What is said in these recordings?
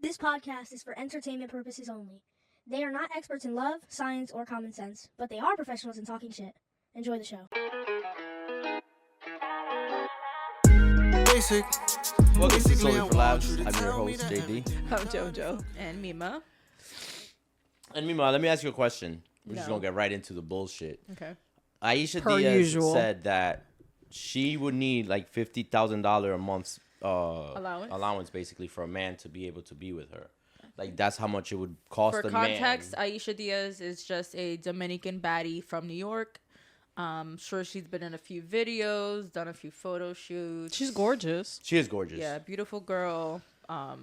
This podcast is for entertainment purposes only. They are not experts in love, science, or common sense, but they are professionals in talking shit. Enjoy the show. Basic. Welcome to Souly for Laughs. I'm your host, JD. I'm JoJo. And Mima. And Mima, let me ask you a question. We're just going to get right into the bullshit. Okay. Aisha Per Diaz usual. said that she would need like $50,000 a month allowance basically for a man to be able to be with her. Like that's how much it would cost For a context, man. Aisha Diaz is just a Dominican baddie from New York. Sure, she's been in a few videos, done a few photo shoots. She's gorgeous. She is gorgeous. Yeah, beautiful girl. I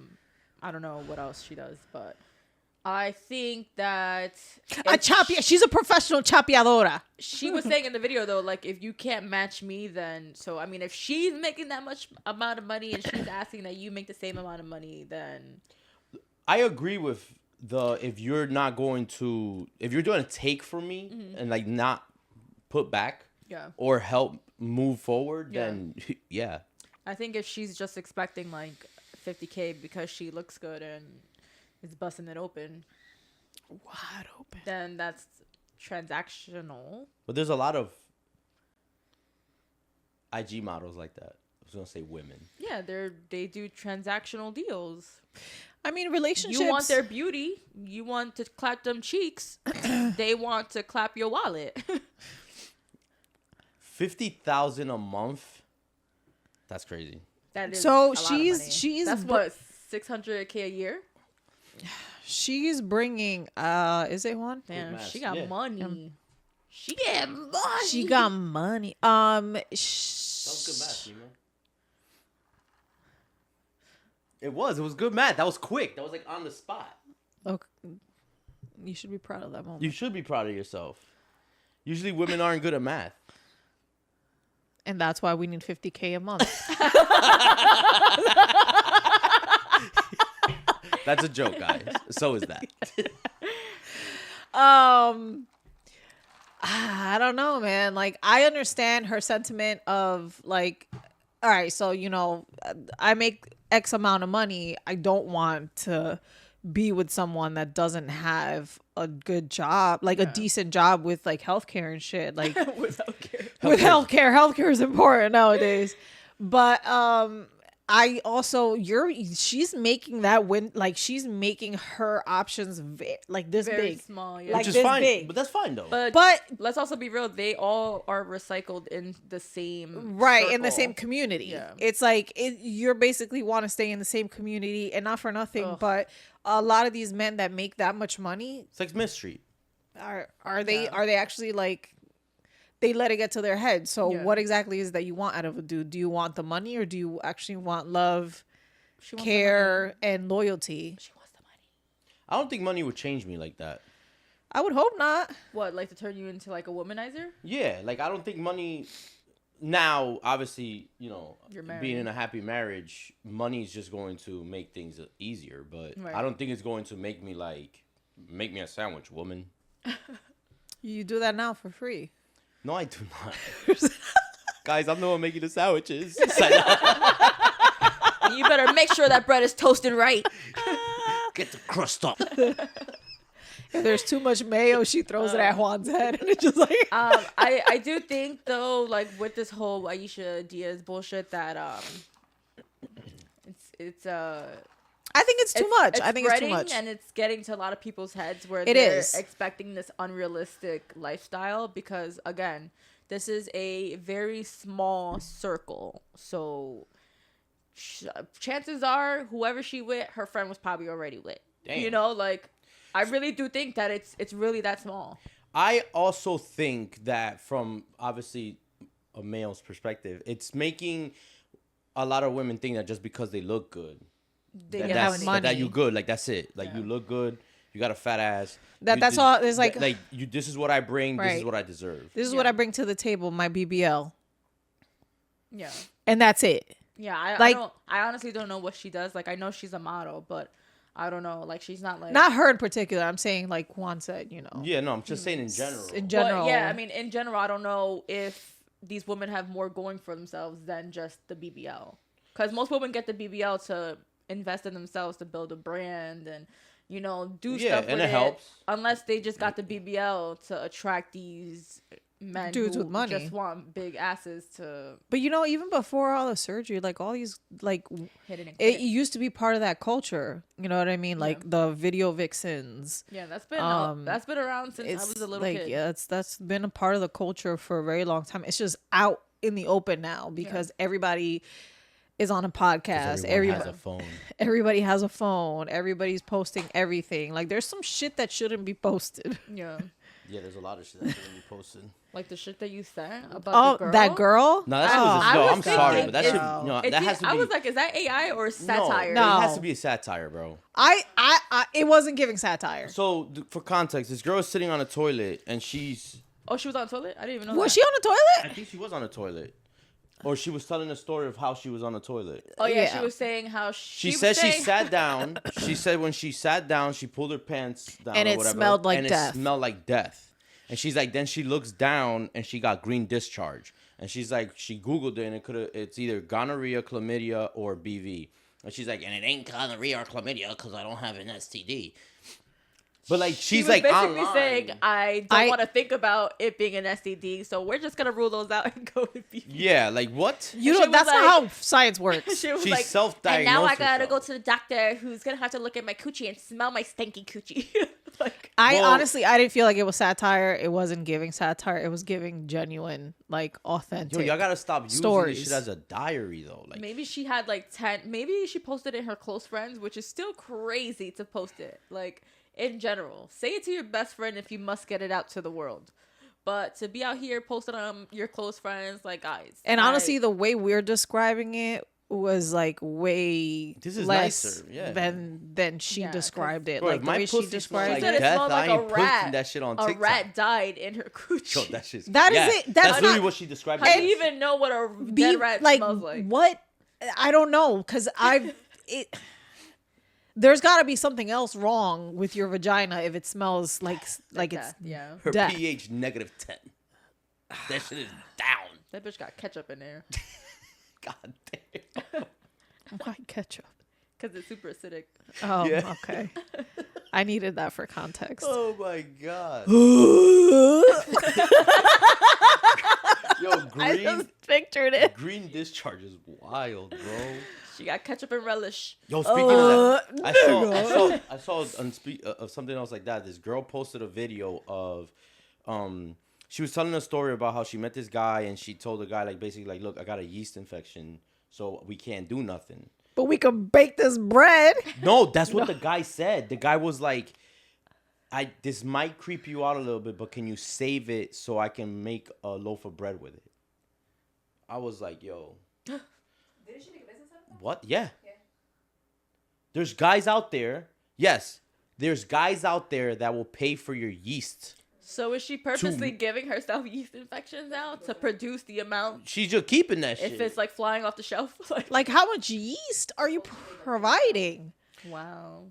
don't know what else she does, but I think that She's a professional chapeadora. she was saying in the video though, like if you can't match me, then I mean, if she's making that much amount of money and she's asking that you make the same amount of money, then I agree with if you're doing a take from me and like not put back or help move forward, then yeah. I think if she's just expecting like $50K because she looks good and is busting it open, Wide open. then that's transactional. But there's a lot of IG models like that. I was gonna say women. Yeah, they do transactional deals. I mean, relationships. You want their beauty. You want to clap them cheeks. They want to clap your wallet. 50,000 a month. That's crazy. That is So a lot of money. she's That's what, $600K a year. She's bringing. Is it Juan? Damn, mass, she got yeah. money. She get money. She got money. That was good math, Nemo. It was good math. That was quick. That was like on the spot. Okay. You should be proud of that moment. You should be proud of yourself. Usually women aren't good at math. And that's why we need $50K a month. That's a joke, guys. So is that. I don't know, man. Like, I understand her sentiment of like, all right, so I make X amount of money. I don't want to be with someone that doesn't have a good job, like a decent job with like healthcare and shit. Like with healthcare. Healthcare is important nowadays. But I also she's making that like she's making her options very this Very big, small, yeah. like Which is this fine. big. But that's fine though. But let's also be real. They all are recycled in the same in the same community. Yeah. It's like you're basically want to stay in the same community, and not for nothing, but a lot of these men that make that much money, It's like Smith Street. are they actually like they let it get to their head? So what exactly is that you want out of a dude? Do you want the money, or do you actually want love, care, and loyalty? She wants the money. I don't think money would change me like that. I would hope not. What, like to turn you into like a womanizer? Yeah, like I don't think money. Now, obviously, You're married. being in a happy marriage, money is just going to make things easier. But Right. I don't think it's going to make me a sandwich, woman. You do that now for free. No, I do not. Guys, I'm the one making the sandwiches. You better make sure that bread is toasted right. Get the crust up. If there's too much mayo, she throws it at Juan's head, and it's just like. I do think though, like with this whole Aisha Diaz bullshit, that it's I think it's too much. I think it's too spreading, much. and it's getting to a lot of people's heads where It they're is. expecting this unrealistic lifestyle because, again, this is a very small circle. So chances are, whoever she with, her friend was probably already with. Damn. I really do think that it's really that small. I also think that from obviously a male's perspective, it's making a lot of women think that just because they look good, They that get that's money. that you good. Like that's it. Like you look good. You got a fat ass. That's all. It's like this is what I bring. This is Right. what I deserve. this is what I bring to the table, my BBL, Yeah. and that's it. Yeah, I honestly don't know what she does. Like, I know she's a model, but I don't know. Like, she's not like... Not her in particular. I'm saying like Juan said, Yeah, no, I'm just saying in general. in general. But, yeah, I mean, in general, I don't know if these women have more going for themselves than just the BBL. Because most women get the BBL to invest in themselves to build a brand and, you know, do Yeah, stuff and with it helps. unless they just got the BBL to attract these men Dudes who with money. just want big asses to But you know, even before all the surgery, like all these, like hit it and it quit. used to be part of that culture. You know what I mean? Like the video vixens. Yeah, that's been around since I It's was a little like, kid. yeah, that's been a part of the culture for a very long time. It's just out in the open now because everybody is on a podcast. Everyone has a phone. Everybody has a phone. Everybody's posting everything. Like there's some shit that shouldn't be posted. Yeah. Yeah, there's a lot of shit that shouldn't be posted. Like the shit that you said about the girl. That girl? No, that shit was just, I no, was I'm sorry, thinking but that should, it's- no, It that did- has to be. I was like, is that AI or satire? No. It has to be a satire, bro. I it wasn't giving satire. So, for context, this girl is sitting on a toilet, and she's, Oh, she was on the toilet? I didn't even know Was that. she on the I toilet? think she was on a toilet. Or she was telling a story of how she was on the toilet. Oh, yeah, Yeah. she was saying how She was said she saying- sat down. She said when she sat down, she pulled her pants down And or it whatever. smelled like and death. it smelled like death. And she's like, then she looks down and she got green discharge. And she's like, she Googled it and it's either gonorrhea, chlamydia, or BV. And she's like, and it ain't gonorrhea or chlamydia because I don't have an STD. But like, She she's was like basically online. saying, I don't want to think about it being an STD, so we're just going to rule those out and go with BV. Yeah, like what? You She know, was that's not like- how science works. She was She like, self-diagnosed and now I gotta herself. go to the doctor who's gonna have to look at my coochie and smell my stinky coochie. Like, I Well- honestly, I didn't feel like it was satire. It wasn't giving satire. It was giving genuine, like authentic. Yo, y'all gotta stop using stories. this shit as a diary though. Like, maybe she had like 10, maybe she posted it in her close friends, which is still crazy to post it. Like, in general, say it to your best friend if you must get it out to the world. But to be out here posting on your close friends, like, guys. And honestly, the way we're describing it was like way This is less nicer, yeah. than she Yeah, described it. bro, Like if the my way she pussy smells described like She said it. it death, smelled like I ain't a posting rat. that shit on a TikTok. rat died in her coochie. Yo, that shit's That is yeah, it. That's literally not- what she described. How it do you as. even know what a Be dead rat like smells like? what? I don't know because there's got to be something else wrong with your vagina if it smells like it's that, yeah. Her death. pH -10. That shit is down. That bitch got ketchup in there God damn. Why ketchup? because it's super acidic. Oh, Yeah. okay. I needed that for context. Oh my god. Yo, I green just pictured it. green discharge is wild, bro. She got ketchup and relish. Yo, speaking of that, I saw of something else like that. This girl posted a video of, she was telling a story about how she met this guy and she told the guy like basically like, look, I got a yeast infection, so we can't do nothing. But we can bake this bread. No, that's what the guy said. The guy was like, this might creep you out a little bit, but can you save it so I can make a loaf of bread with it? I was like, yo. Didn't she make a business out of that? What? Yeah. There's guys out there. Yes. There's guys out there that will pay for your yeast. So is she purposely giving herself yeast infections now to produce the amount? She's just keeping that shit. If it's like flying off the shelf, Like, how much yeast are you providing? wow.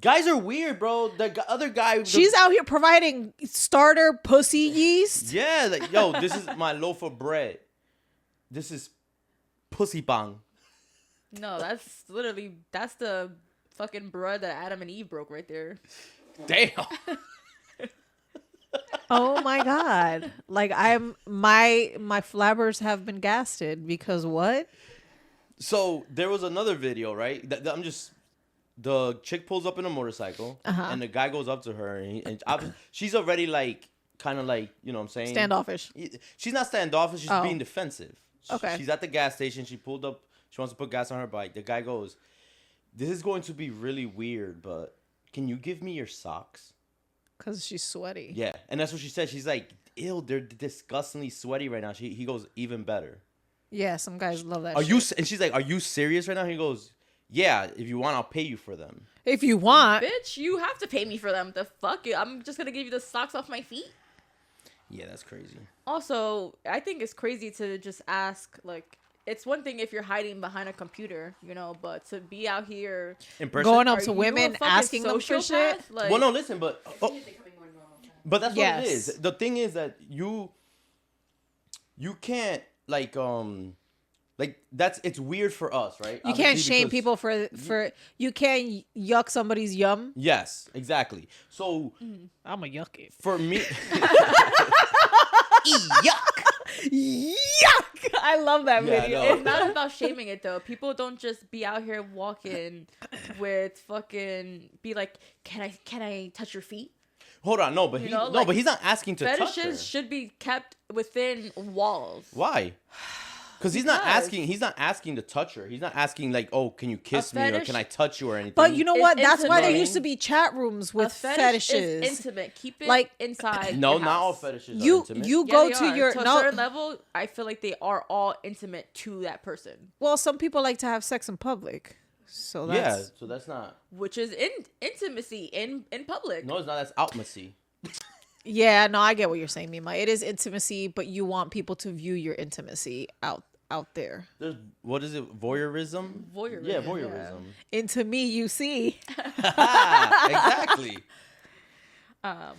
Guys are weird, bro. Other guy. She's out here providing starter pussy yeast. Yeah, like, yo, this is my loaf of bread. This is pussy bang. No, that's the fucking bread that Adam and Eve broke right there. Damn. Oh my god! Like my flabbers have been gasted because what? So there was another video, right? The chick pulls up in a motorcycle, and the guy goes up to her, and she's already like, kind of like, you know what I'm saying? Standoffish. She's not standoffish. She's Oh. being defensive. Okay. She's at the gas station. She pulled up. She wants to put gas on her bike. The guy goes, "This is going to be really weird, but can you give me your socks?" Because she's sweaty. Yeah, and that's what she said. She's like, "Ew, they're disgustingly sweaty right now." He goes, "Even better." Yeah, some guys love that. Are shit. you? And she's like, "Are you serious right now?" He goes, "Yeah, if you want, I'll pay you for them." If you want. Bitch, you have to pay me for them. The fuck? I'm just gonna give you the socks off my feet. Yeah, that's crazy. Also, I think it's crazy to just ask, like, it's one thing if you're hiding behind a computer, you know, but to be out here In person. Going up are to you women a fucking asking them for shit. sociopath? Like, Well, no, listen, but It's becoming more normal. but that's what it Yes. is. The thing is that you can't like Like it's weird for us, right? You can't Obviously, shame because- people for you can't yuck somebody's yum. Yes, exactly. So I'm a yuck it. for me, yuck. Yuck! I love that Yeah, video. no. It's not about shaming it though. People don't just be out here walking with fucking be like, can I touch your feet? Hold on, no, but but he's not asking to touch her. Fetishes should be kept within walls. Why? Because he's not asking to touch her. He's not asking like, oh, can you kiss me or can I touch you or anything. But you know It's what? That's why there intimate. used to be chat rooms with A fetish fetishes. is intimate. Keep it Like- inside. no, your not all house. fetishes are You intimate. you Yeah, go they to are. your to a no. certain level. I feel like they are all intimate to that person, Well, some people like to have sex in public, so that's yeah, so that's not. which is intimacy in public. No, it's not. That's outmacy. yeah. No, I get what you're saying, Mima. It is intimacy, but you want people to view your intimacy out there. There's what is it? Voyeurism. Voyeurism, Yeah, yeah. voyeurism. Into me, you see. Exactly.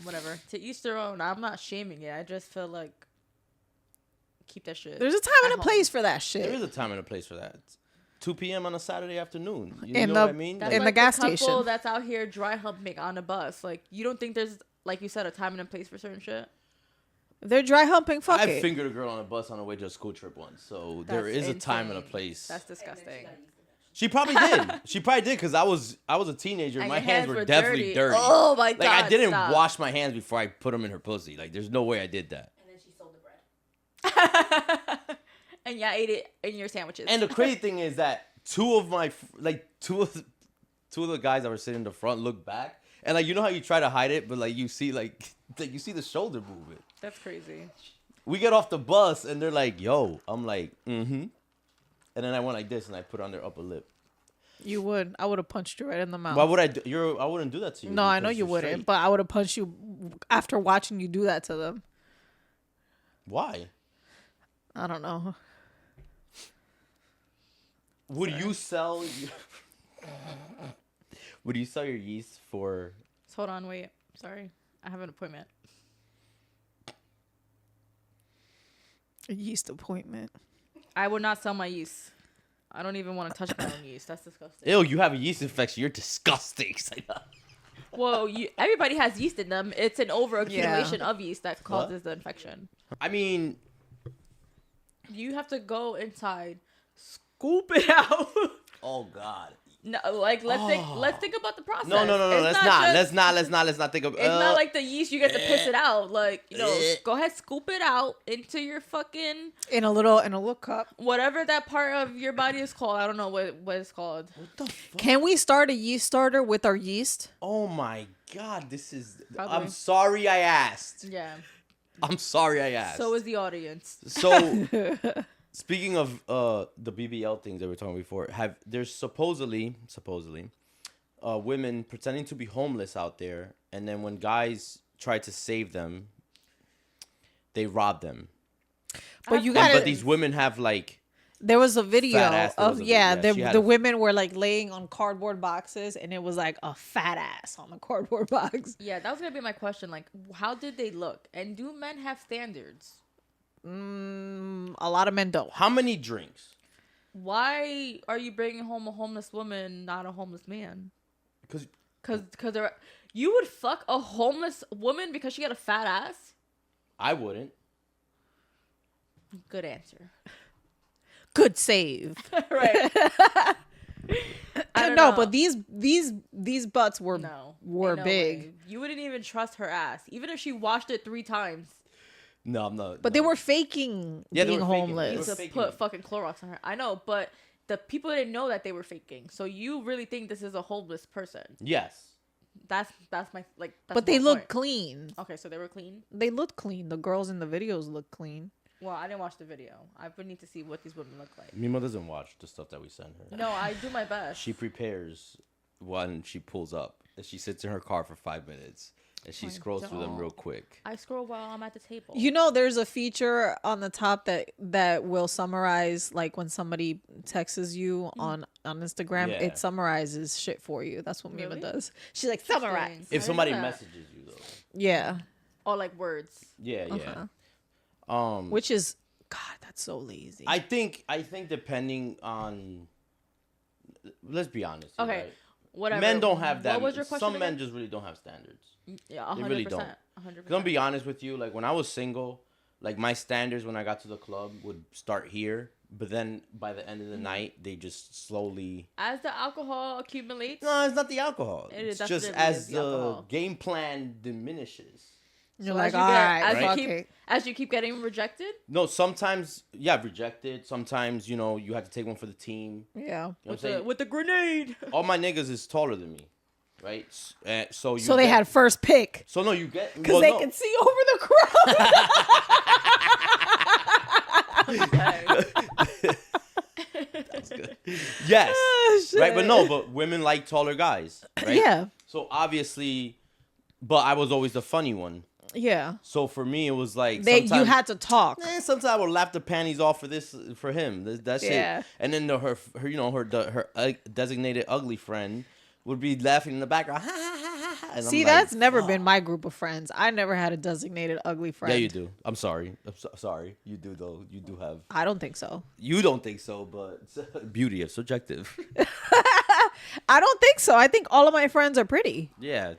Whatever. To each their own. I'm not shaming it. I just feel like keep that shit. There's a time and a at place home. for that There shit. is a time and a place for that. 2 p.m. on a Saturday afternoon. You In know the- what I mean? That's in the like gas couple station. that's out here dry humping on a bus. Like you don't think there's like you said a time and a place for certain shit. They're dry humping. Fuck I it. fingered a girl on a bus on the way to a school trip once, so there That's is a time and a insane. place. That's disgusting. She probably did. She probably did because I was a teenager. And My your hands hands were were definitely dirty. Oh my god! Like I didn't stop. wash my hands before I put them in her pussy. Like there's no way I did that. And then she sold the bread. And yeah, ate it in your sandwiches. And the crazy thing is that two of the guys that were sitting in the front looked back, and like you know how you try to hide it, but like you see you see the shoulder movement. That's crazy. We get off the bus and they're like, "Yo," I'm like, "Mm-hmm," and then I went like this and I put on their upper lip. You would. I would have punched you right in the mouth. Why would I? I wouldn't do that to you. No, I know because you you're wouldn't, straight. but I would have punched you after watching you do that to them. Why? I don't know. Would you sell? Would you sell your yeast for? Hold on, wait. Sorry, I have an appointment. A yeast appointment. I would not sell my yeast. I don't even want to touch my own yeast. That's disgusting. Ew, you have a yeast infection. You're disgusting. Well, everybody has yeast in them. It's an overaccumulation of yeast that causes the infection. I mean, You have to go inside, scoop it out. oh God. No, like let's think about the process. No. It's Let's just- not think of. It's not like the yeast you get to piss it out. Like Eh. go ahead, scoop it out into your fucking In a little cup. whatever that part of your body is called. I don't know what it's called. What the fuck? Can we start a yeast starter with our yeast? Oh my God, this is. Probably. I'm sorry I asked. Yeah. I'm sorry I asked. So is the audience. So, speaking of the BBL things that we were talking before, there's supposedly women pretending to be homeless out there, and then when guys try to save them, they rob them. But you And- got but these women have like There was a video Fat ass, there was of a video. She had the a- women were like laying on cardboard boxes, and it was like a fat ass on the cardboard box. Yeah, that was gonna be my question. Like, how did they look? And do men have standards? A lot of men don't. how many drinks? Why are you bringing home a homeless woman, not a homeless man? Because Cause you would fuck a homeless woman because she got a fat ass? I wouldn't. Good answer. Good save. Right. I don't No, know. but these butts were No. were Ain't no big. way. You wouldn't even trust her ass, even if she washed it 3 times. No, I'm not. But no. they were faking Yeah, they being were faking. They homeless. were To faking put it. fucking Clorox on her. I know, but the people didn't know that they were faking. So you really think this is a homeless person? Yes. That's my like. That's But they my look point. clean. Okay, so they were clean. They look clean. The girls in the videos look clean. Well, I didn't watch the video. I would need to see what these women look like. Mima doesn't watch the stuff that we send her. No, I do my best. She prepares when she pulls up, and she sits in her car for 5 minutes, and she I scrolls through them don't. real quick. I scroll while I'm at the table. You know, there's a feature on the top that will summarize, like when somebody texts you on Instagram, Yeah. it summarizes shit for you. That's what Mima Really? does. She's like, summarize. Interesting. I If didn't somebody know that. messages you though. Yeah. Or like words. Yeah, yeah. Uh-huh. Um, Which is God, that's so lazy. I think depending on, let's be honest. Okay. Right? Whatever. Men don't have that. What was your question Some men again? just really don't have standards. Yeah, 100%. They really don't. 100%. Gonna be honest with you, like when I was single, like my standards when I got to the club would start here, but then by the end of the night, they just slowly. As the alcohol accumulates. No, it's not the alcohol. It is, It's just definitely as is the the alcohol. game plan diminishes. You're So like, as you all get- right, as you fuck keep it. as you keep getting rejected. No, sometimes rejected. Sometimes you have to take one for the team. Yeah. You know what I'm With saying? the with the grenade. All my niggas is taller than me, right? So So they had first pick. So no, you get Because they can see over the crowd. That's good. Yes, right. But no, but women like taller guys, right? Yeah. So obviously, but I was always the funny one. Yeah. So for me, it was like You sometimes- had to talk. Sometimes I would laugh the panties off for him. That shit. Yeah. And then her designated ugly friend would be laughing in the background. Ha, ha, ha, ha, ha. And See, I'm like, that's never been my group of friends. I never had a designated ugly friend. Yeah, you do. I'm sorry. Sorry. You do though. You do have. I don't think so. You don't think so, but beauty is subjective. I don't think so. I think all of my friends are pretty. Yeah.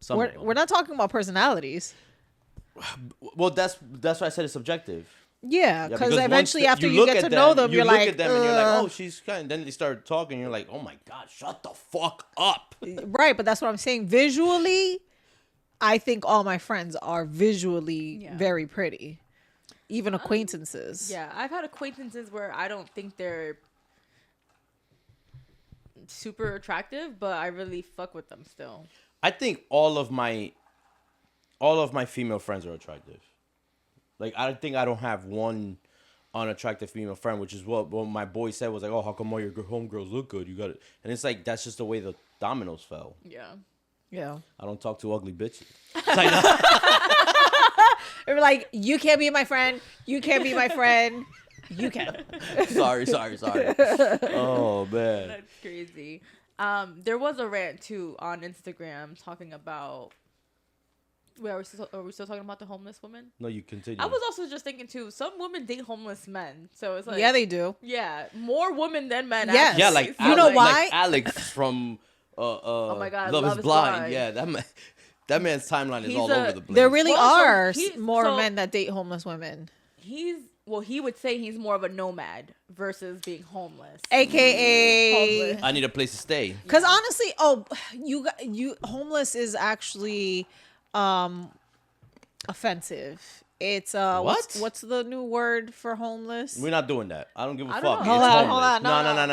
Some of them. We're not talking about personalities. Well, that's why I said it's subjective. Yeah, because once eventually after you look get at to them, know them, you you're look like, at them and you're like, oh, she's kind. Then they start talking. You're like, oh my god, shut the fuck up. right. But that's what I'm saying. Visually, I think all my friends are visually very pretty, even acquaintances. Yeah, I've had acquaintances where I don't think they're super attractive, but I really fuck with them still. I think all of my female friends are attractive. Like I think I don't have one unattractive female friend, which is what my boy said was like, oh, how come all your homegirls look good? You got it, and it's like that's just the way the dominoes fell. Yeah. Yeah. I don't talk to ugly bitches. They're like, you can't be my friend. You can't be my friend. You can. sorry. Oh man. That's crazy. There was a rant too on Instagram talking about. Wait, are we still talking about the homeless women? No, you continue. I was also just thinking too. Some women date homeless men, so it's like Yeah, they do. yeah, more women than men. Yes. actually. Yeah, like You know why? Like Alex from oh my God, Love is Blind. Yeah, that man's timeline is He's all over the place. There really Well, so are he's- more so- men that date homeless women. he would say he's more of a nomad versus being homeless. AKA Homeless. I need a place to stay. Because honestly, you homeless is actually offensive. It's What? what's the new word for homeless? We're not doing that. I don't give a I fuck. don't It's know. Hold on, homeless. hold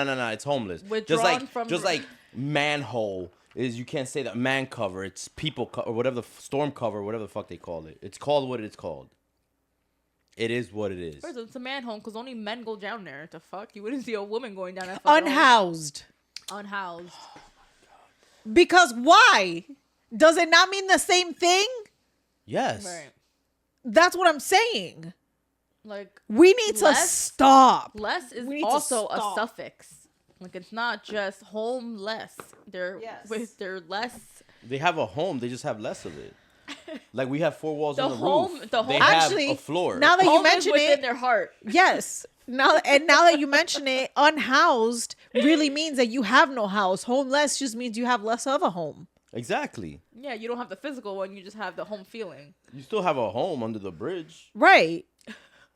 on. No. It's homeless. Withdrawn from just the- like manhole is. You can't say that man cover. It's people or whatever the storm cover, whatever the fuck they call it. It's called what it's called. It is what it is. First, it's a man home because only men go down there. The fuck, you wouldn't see a woman going down that. fucking hole. Unhoused. Unhoused. Because why? Does it not mean the same thing? Yes. Right. That's what I'm saying. Like We need to Less- stop. less is We need to also a stop. suffix. Like it's not just homeless. They're Yes. they're less. They have a home. They just have less of it. Like we have 4 walls The on the home- roof. the They home- Actually, have a floor. now that you Home is mention within it, their heart. yes. Now that you mention it, unhoused really means that you have no house. Homeless just means you have less of a home. Exactly. Yeah, you don't have the physical one. You just have the home feeling. You still have a home under the bridge. Right.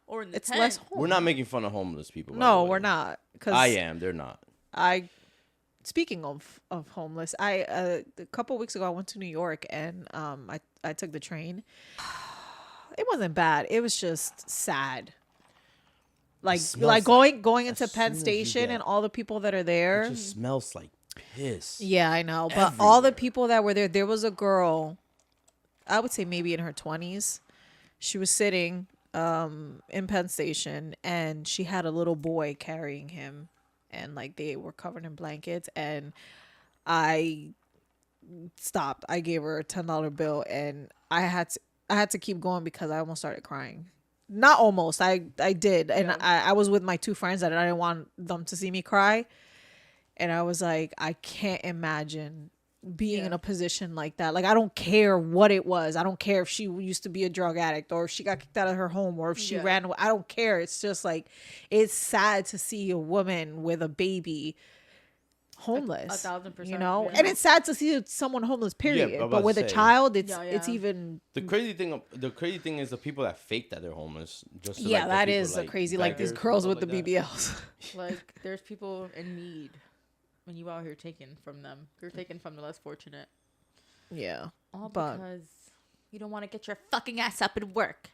Or in the It's tent. less home. We're not making fun of homeless people. by No, the way. we're not. 'Cause I am. They're not. Speaking of homeless, a couple weeks ago I went to New York and I took the train. It wasn't bad. It was just sad. Like smells going into as Penn soon as you Station get- and all the people that are there. It just smells like piss. Yeah, I know. But all the Everywhere. people that were there was a girl, I would say maybe in her 20s. She was sitting in Penn Station and she had a little boy carrying him and like they were covered in blankets and I stopped. I gave her a $10 bill and I had to keep going because I almost started crying. Not almost. I did. And I was with my 2 friends that I didn't want them to see me cry. And I was like, I can't imagine being in a position like that. Like, I don't care what it was. I don't care if she used to be a drug addict or if she got kicked out of her home or if she ran away. I don't care. It's just like, it's sad to see a woman with a baby homeless. 1,000%. You know? Yeah. And it's sad to see someone homeless, period. Yeah, but with a child, it's even... The crazy thing is the people that fake that they're homeless. Just to, yeah, like, that people, is like, crazy. Like these beggars girls and with the stuff BBLs. Like, there's people in need. When you out here taking from them, you're taking from the less fortunate. Yeah. All because you don't want to get your fucking ass up and work.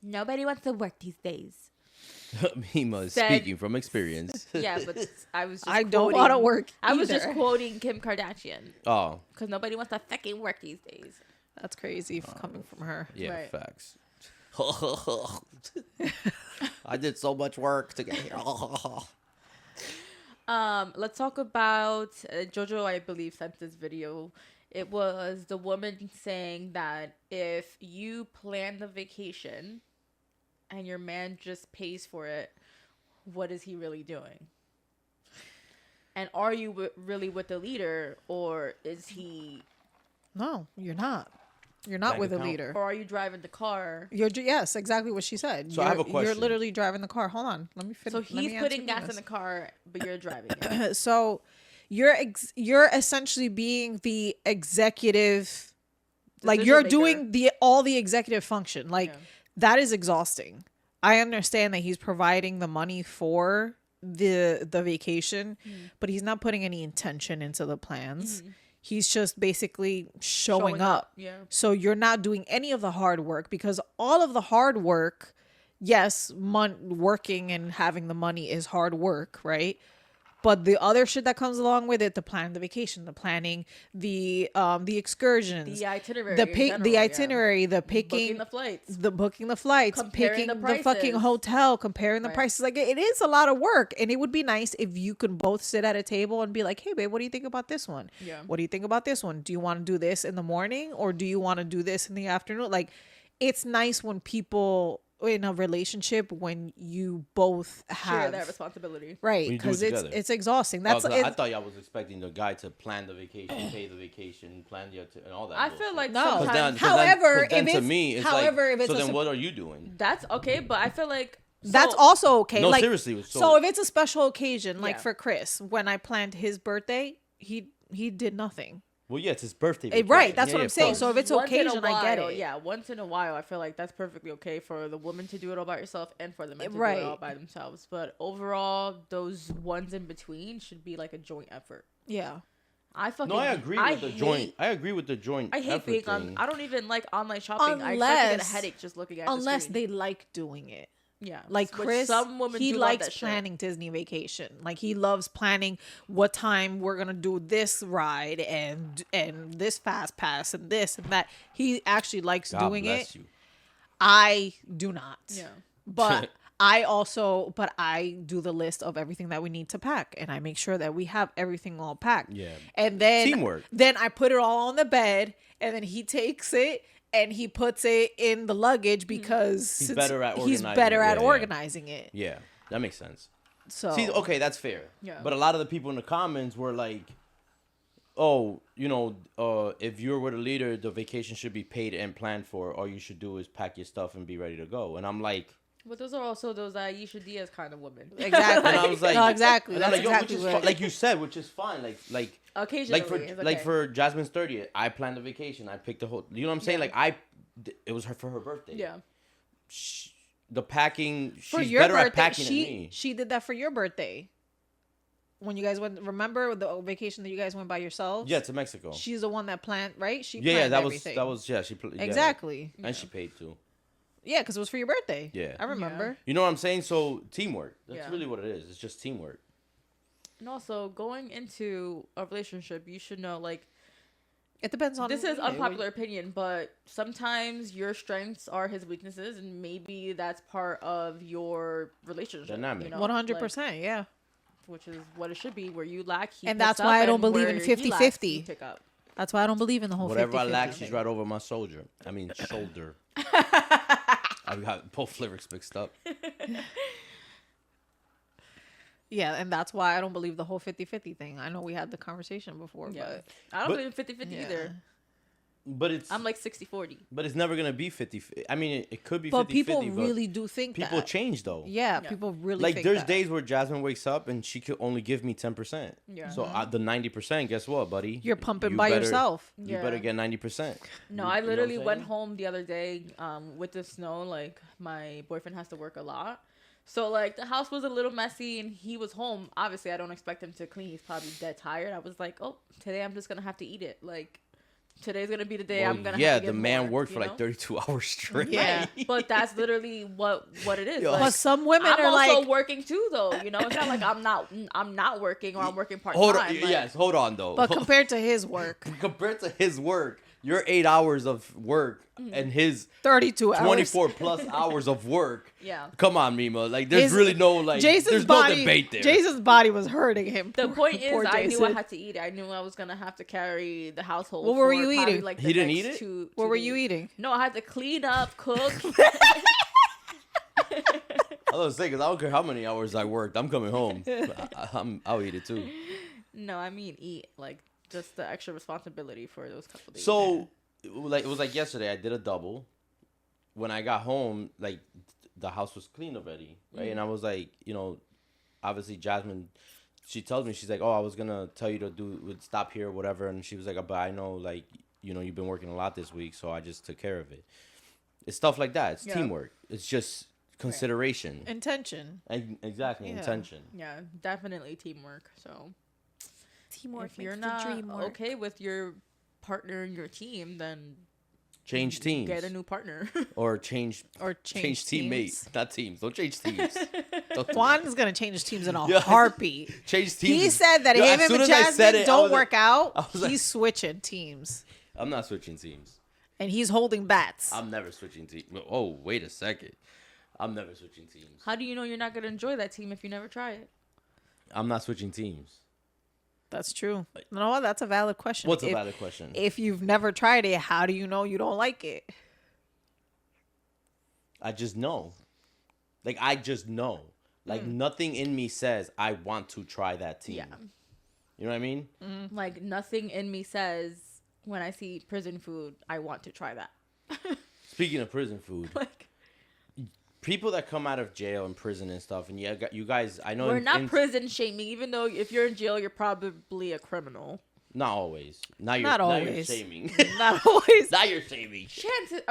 Nobody wants to work these days. Mima is speaking from experience. Yeah, but I was. I don't want to work. I was just either. quoting Kim Kardashian. Oh, Because nobody wants to fucking work these days. That's crazy coming from her. yeah, Right. facts. I did so much work to get here. Let's talk about Jojo. I believe sent this video. It was the woman saying that if you plan the vacation and your man just pays for it, what is he really doing? And are you really with the leader, or is he? No, you're not. You're not Bank with a account. leader. Or are you driving the car? Yes, exactly what she said. So I have a You're question. literally driving the car. Hold on, let me finish. So he's putting gas in the car, but you're driving it. So you're essentially being the executive, like you're Decision doing all the executive function. Like Yeah. that is exhausting. I understand that he's providing the money for the vacation, but he's not putting any intention into the plans. He's just basically showing up. Yeah. So you're not doing any of the hard work, because all of the hard work, yes, working and having the money is hard work, right? But the other shit that comes along with it, the planning the vacation, the planning the excursions, The itinerary. the in general, the yeah. itinerary, the picking booking the flights, Comparing picking the the fucking prices. hotel, comparing the Right. prices. Like, it is a lot of work, and it would be nice if you could both sit at a table and be like, "Hey, babe, what do you think about this one? Yeah. What do you think about this one? Do you want to do this in the morning, or do you want to do this in the afternoon?" Like, it's nice when people in a relationship, when you both Share have that responsibility. right, When you do because it it's together. it's exhausting. That's I thought y'all was expecting the guy to plan the vacation, pay the vacation, plan the and all that. I feel like No. sometimes However, if to it's- me, it's however, if like, it's so a then what are you doing? that's okay, but I feel like That's also okay. No, like, seriously. So if it's a special occasion, like Yeah. for Chris, when I planned his birthday, he did nothing. well, yeah, it's his birthday. Right, vacation. that's what I'm of saying. course. So if it's once in a occasion, I get while, it. Yeah, once in a while, I feel like that's perfectly okay for the woman to do it all by herself and for the men to do Right. it all by themselves. But overall, those ones in between should be like a joint effort. Yeah. I fucking No, I agree with the hate- joint. I agree with the joint. I hate effort being thing. on. I don't even like online shopping. I start to get a Unless- headache just looking at Unless the screen. they like doing it. Yeah, Like which Chris, some women he do love likes that shit. planning Disney vacation. Like, he loves planning what time we're gonna do this ride and this fast pass and this and that. He actually likes God doing bless it. you. I do not. Yeah. But I do the list of everything that we need to pack, and I make sure that we have everything all packed. Yeah. And then Teamwork. Then I put it all on the bed, and then he takes it and he puts it in the luggage because He's better at he's organizing better it. at Yeah, yeah. organizing it. Yeah, that makes sense. So See, okay, that's fair. Yeah. But a lot of the people in the comments were like, "Oh, if you're with a leader, the vacation should be paid and planned for. All you should do is pack your stuff and be ready to go." And I'm like, But those are also those Aisha Diaz kind of women. exactly. and I was like, No, exactly. and I'm That's like, exactly which what. is like you said, which is fine. Like Occasionally, for it's okay. like for Jasmine's 30th, I planned the vacation. I picked the whole. You know what I'm saying? Yeah. Like it was for her birthday. Yeah. The packing, for she's your better birthday, at packing than she me. she did that for your birthday. When you guys went, remember the vacation that you guys went by yourselves? Yeah, to Mexico. She's the one that planned, right? She Yeah, planned that everything. was yeah. Yeah. Exactly. And she paid too. Yeah, because it was for your birthday. Yeah. I remember. You know what I'm saying? So teamwork. That's Yeah. really what it is. It's just teamwork. And also, going into a relationship, you should know, like, It depends on. this is yeah, unpopular opinion, but sometimes your strengths are his weaknesses, and maybe that's part of your relationship. Dynamic. You know? 100%. Yeah. Which is what it should be, where you lack, he And picks that's up, why I don't and believe where in he lacks, 50-50. you pick up. That's why I don't believe in the whole. Whatever I 50-50 lack, she's thing. right over my shoulder. I mean shoulder. I got both lyrics mixed up. Yeah, and that's why I don't believe the whole 50-50 thing. I know we had the conversation before, but I don't believe in 50-50 either. But I'm like 60-40. But it's never gonna be 50. I mean, it could be 50-50. but people really do think people that. change though. Yeah, people really like think there's that. days where Jasmine wakes up and she could only give me 10%. Yeah. So the 90%, guess what, buddy? You're pumping You by better- yourself. You better get 90%. No, You I know literally what I'm went saying? home the other day with the snow. Like, my boyfriend has to work a lot. So, like, the house was a little messy and he was home. Obviously, I don't expect him to clean. He's probably dead tired. I was like, oh, today I'm just going to have to eat it. Like, today's going to be the day I'm going to have to the get man more, worked you for know? like 32 hours straight. Yeah. But that's literally what it is. Yo. Like, But some women I'm are also like, working too, though. You know, it's not like I'm not working or I'm working part time. Hold on. Yes, hold on though. but compared to his work, compared to his work, your 8 hours of work and his 32 hours. 24 plus hours of work. Yeah. Come on, Mima. Like, there's really no like. Jason's there's body, no debate there. Jason's body was hurting him. The point Poor is, I knew I Jason. had to eat it. I knew I was gonna have to carry the household. What were for you probably, eating? Like, He the didn't next eat it? two What were days. you eating? No, I had to clean up, cook. I was saying, because I don't care how many hours I worked, I'm coming home. I'll eat it too. No, I mean eat, like just the extra responsibility for those couple days. So, it was like yesterday. I did a double. When I got home, like the house was clean already, right? And I was like, obviously Jasmine, she tells me, she's like, oh, I was gonna tell you to stop here or whatever, and she was like, but I know, like, you've been working a lot this week, so I just took care of it. It's stuff like that. It's teamwork. It's just consideration. Intention. Exactly, intention. yeah, definitely teamwork. So Teamwork if you're not okay with your partner in your team, then Change teams. get a new partner. Or change change teammates, not teams. Don't change teams. Juan is gonna change teams in a Yeah. heartbeat. Change teams. He said that Yo, him as soon and as I said Jasmine it, I don't was work like- out. I was like- He's switching teams, I'm not switching teams. and he's holding bats. I'm never switching teams. Oh, wait a second. I'm never switching teams. How do you know you're not gonna enjoy that team if you never try it? I'm not switching teams. That's true. No, that's a valid question. What's a valid question? If you've never tried it, how do you know you don't like it? I just know. Like, I just know. Like, nothing in me says I want to try that team. Yeah. You know what I mean? Like, nothing in me says when I see prison food, I want to try that. Speaking of prison food, Like, people that come out of jail and prison and stuff, and you guys, I know we're not prison shaming, even though if you're in jail, you're probably a criminal. Not always. Now you're Not Now you're always. shaming. Not always. Now you're shaming. Chances,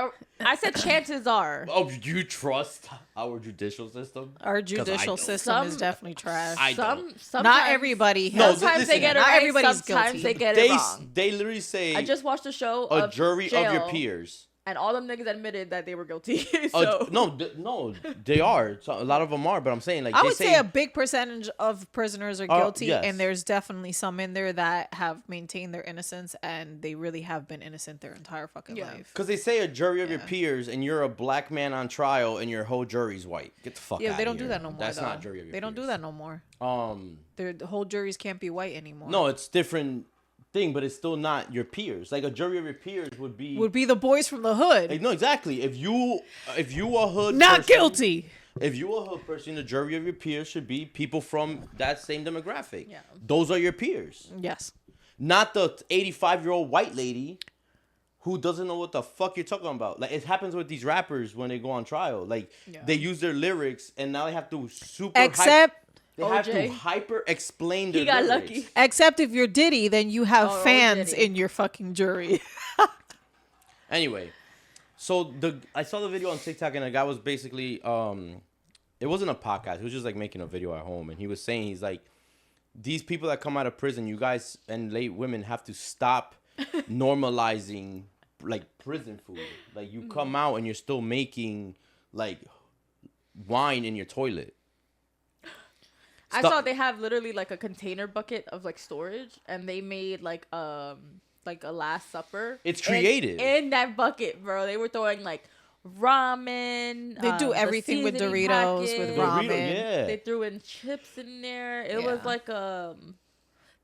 I said chances are. Oh, you trust our judicial system? Our judicial don't. system is Some- definitely trash. I don't. Sometimes, Not everybody. No, Has, Sometimes listen, they get it not right. everybody's Sometimes guilty. they get it wrong. They literally say I just watched a show a of jury jail, of your peers. and all them niggas admitted that they were guilty. So No, they are. So a lot of them are, but I'm saying like I they would say a big percentage of prisoners are guilty, yes. and there's definitely some in there that have maintained their innocence, and they really have been innocent their entire fucking life. because they say a jury of your peers, and you're a black man on trial, and your whole jury's white. Get the fuck out. Yeah, they don't do that no more. That's though. not jury of your They don't do peers. that no more. The whole juries can't be white anymore. No, it's different thing, but it's still not your peers. Like a jury of your peers would be the boys from the hood. like, no, exactly. If you a hood Not person- guilty. If you a hood person, the jury of your peers should be people from that same demographic. Yeah. Those are your peers. Yes. Not the 85-year-old white lady who doesn't know what the fuck you're talking about. Like, it happens with these rappers when they go on trial. Like, they use their lyrics, and now they have to they have to OJ. hyper explain their he got lyrics. lucky. Except if you're Diddy, then you have Oh, fans Diddy. in your fucking jury. Anyway, so I saw the video on TikTok, and the guy was basically it wasn't a podcast. He was just like making a video at home, and he was saying, he's like, these people that come out of prison, you guys and late women have to stop normalizing like prison food. Like, you come out and you're still making like wine in your toilet. I Stop. saw they have literally like a container bucket of like storage, and they made like a Last Supper. It's creative. In that bucket, bro. They were throwing like ramen. They do the everything with seasoning Doritos, with packet. ramen. Yeah. They threw in chips in there. It was Yeah. like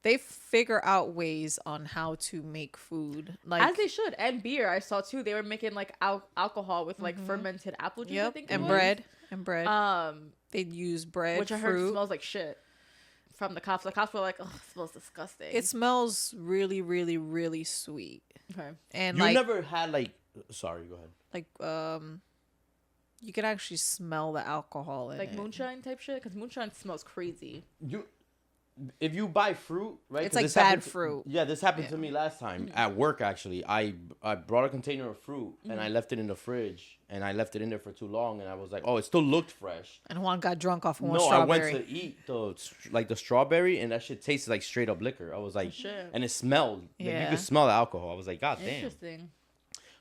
They figure out ways on how to make food. Like, as they should. And beer, I saw too. They were making like alcohol with like fermented apple juice. I yep, think it and was. bread. And bread. Um, They'd use bread, which I heard fruit. smells like shit. from the cops. The cops were like, "Oh, it smells disgusting." It smells really, really, really sweet. Okay. And You like, never had like. Sorry, go ahead. like you can actually smell the alcohol in Like it. moonshine type shit, because moonshine smells crazy. If you buy fruit, right? It's 'cause like this bad happened fruit. Yeah, this happened to me last time at work. Actually, I brought a container of fruit and I left it in the fridge and I left it in there for too long and I was like, oh, it still looked fresh. And Juan got drunk off one No, strawberry. I went to eat the strawberry and that shit tasted like straight up liquor. I was like, shit. and it smelled. Like, you Yeah. could smell the alcohol. I was like, God damn. Interesting.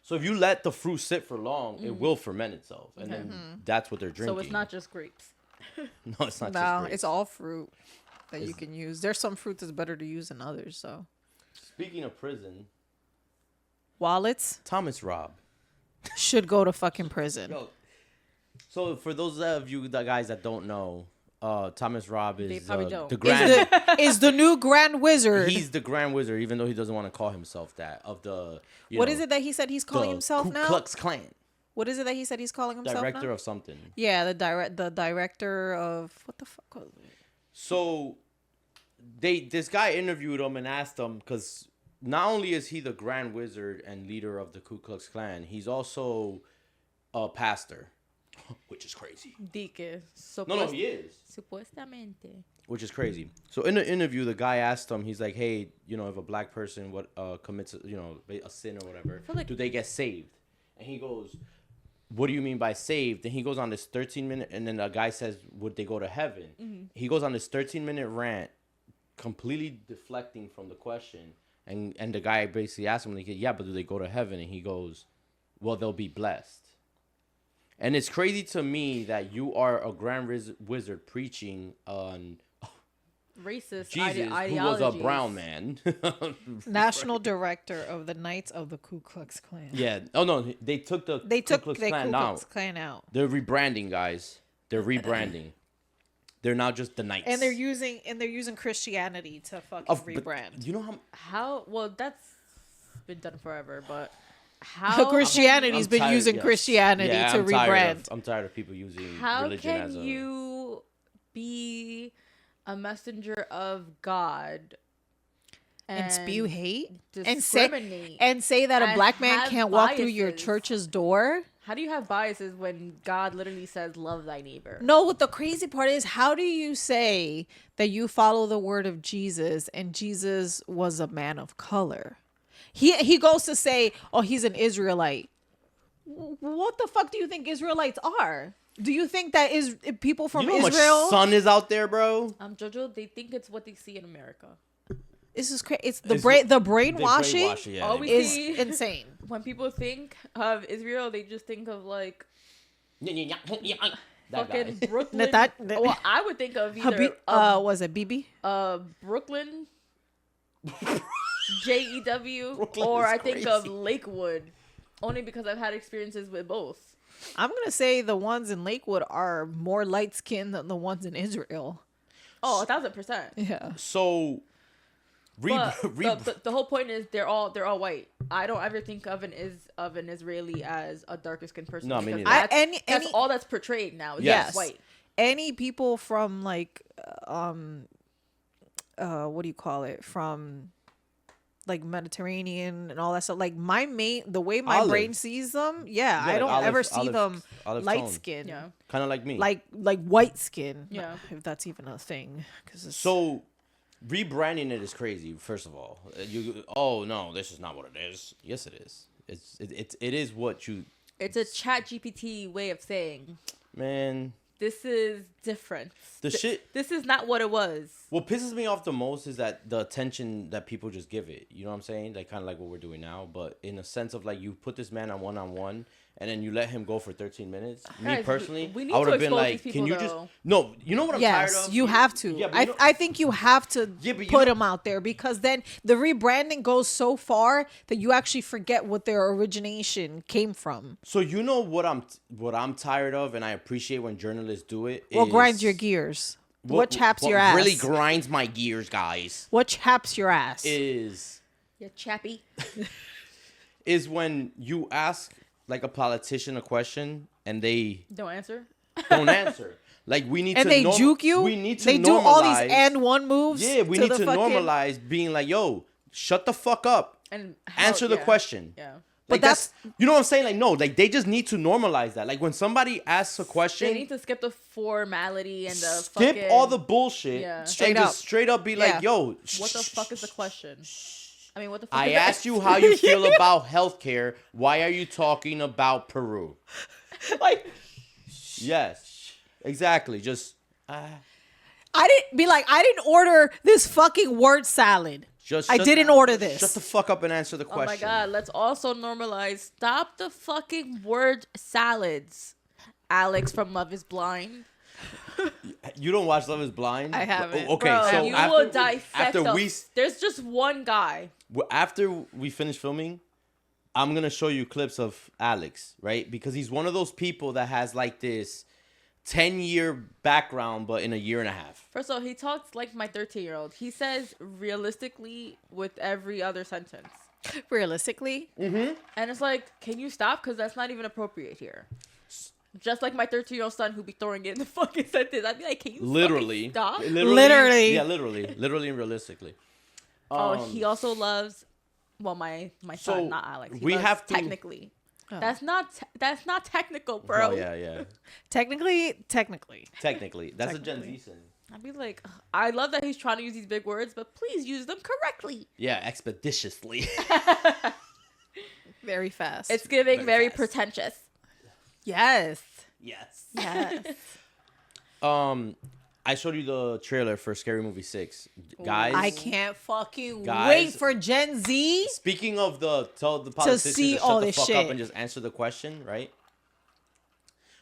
So if you let the fruit sit for long, it will ferment itself, and then that's what they're drinking. So it's not just grapes. No, it's not. No, just grapes. it's all fruit that you can use. There's some fruit that's better to use than others. So Speaking of prison, wallets Thomas Robb. should go to fucking prison. Yo, so for those of you the guys that don't know, Thomas Robb They is probably don't. the Is grand. is the new Grand Wizard. He's the Grand Wizard, even though he doesn't want to call himself that. Of the What is it that he said he's calling the himself Ku now? Klux Klan What is it that he said he's calling himself director now? of something. Yeah, the director of what the fuck was it? So this guy interviewed him and asked him because not only is he the Grand Wizard and leader of the Ku Klux Klan, he's also a pastor, which is crazy. Dique. No, he is. Supuestamente. Which is crazy. So in the interview, the guy asked him, he's like, hey, if a black person commits, a sin or whatever, like- do they get saved? And he goes, what do you mean by saved? And he goes on this 13-minute, and then the guy says, would they go to heaven? Mm-hmm. He goes on this 13-minute rant, completely deflecting from the question. And the guy basically asked him, like, yeah, but do they go to heaven? And he goes, well, they'll be blessed. And it's crazy to me that you are a grand wizard preaching on Racist Jesus, who was a ideologies. brown man. National director of the Knights of the Ku Klux Klan. Yeah. Oh no, they took the They took Ku Klux the Klan Ku Klux out. Klan out. They're rebranding, guys. They're rebranding. They're now just the Knights. And they're using Christianity to fucking But rebrand. you know how How? Well, that's been done forever, but how? Christianity's I'm been tired- using yes. Christianity Yeah, to I'm tired rebrand. I'm tired of people using How religion can as a. you be a messenger of God and spew hate and discriminate say that a and black man have can't walk through your biases? church's door? How do you have biases when God literally says, "Love thy neighbor"? No, what the crazy part is, how do you say that you follow the word of Jesus and Jesus was a man of color? He goes to say, oh, he's an Israelite. What the fuck do you think Israelites are? Do you think that is people from You know how Israel? much sun is out there, bro? Jojo, they think it's what they see in America. This is crazy. It's the It's the brainwashing brainwashing, yeah. All we is see insane. when people think of Israel, they just think of like That fucking guy. Brooklyn. Well, I would think of either Was it BB? Brooklyn, JEW, Brooklyn or is I think of crazy. Lakewood, only because I've had experiences with both. I'm gonna say the ones in Lakewood are more light skinned than the ones in Israel. Oh, 1,000%. Yeah. So, But the whole point is they're all white. I don't ever think of an Israeli as a darker skinned person. No, me because neither. That's, that's Any all that's portrayed now. Is Yes. just white. any people from like what do you call it, from like Mediterranean and all that stuff, like the way my Olive. brain sees them, Yeah, I like don't olive- ever see olive- them olive light tone. skin, Yeah. Kind of like me. like white skin, Yeah. if that's even a thing, because it's So, rebranding it is crazy. First of all, oh no, this is not what it is. Yes, it is. It is what you. It's a Chat GPT way of saying Man, this is different. This is not what it was. what pisses me off the most is that the attention that people just give it. You know what I'm saying? Like kind of like what we're doing now, but in a sense of like you put this man on one, and then you let him go for 13 minutes. Me Guys, personally, we need I would to have been expose like, these can you people, just though. no? You know what I'm tired yes, of? you have to. Yeah, but I think you have to Yeah, but you put know- them out there, because then the rebranding goes so far that you actually forget what their origination came from. So you know what I'm tired of, and I appreciate when journalists do it. What is- grinds your gears? What chaps what your ass? really grinds my gears, guys, What chaps your ass? is Yeah, chappy. when you ask like a politician a question and they Don't answer. don't answer. Like we need and to they juke you. We need to they normalize. do all these and one moves. Yeah, we need to normalize being like, yo, shut the fuck up and answer the question. Yeah. Like But that's you know what I'm saying? Like no, like they just need to normalize that. Like when somebody asks a question, they need to skip the formality and the skip fucking, all the bullshit. Yeah. And just straight up be like, yo, what the fuck is the question? I mean, what the fuck? I is the asked you answer? how you feel about healthcare. Why are you talking about Peru? Like, Yes, exactly. Just I didn't order this fucking word salad. I didn't order this. Shut the fuck up and answer the oh question. my god, let's also normalize. Stop the fucking word salads. Alex from Love Is Blind. You don't watch Love Is Blind? I haven't. Okay, Bro, so you after, will dissect after the, we there's just one guy. after we finish filming, I'm gonna show you clips of Alex, right? Because he's one of those people that has like this 10-year background, but in a year and a half. First of all, he talks like my 13-year-old. He says realistically with every other sentence. Realistically, Mm-hmm. And it's like, can you stop? Because that's not even appropriate here. Just like my 13-year-old son who be throwing it in the fucking sentence. I'd be like, can you Literally. stop? Literally. Yeah, literally and realistically. He also loves, well, my So, son, not Alex. He we loves have to- technically. Oh. That's not technical, bro. Oh, yeah. technically, Technically. That's a Gen Z thing. I'd be like, ugh, I love that he's trying to use these big words, but please use them correctly. Yeah, expeditiously. very fast. It's giving Very very fast. pretentious. yes. Yes. Yes. I showed you the trailer for Scary Movie 6. Guys, I can't fucking Guys. wait for Gen Z. speaking of tell the politicians see to shut all the this fuck shit. up and just answer the question, right?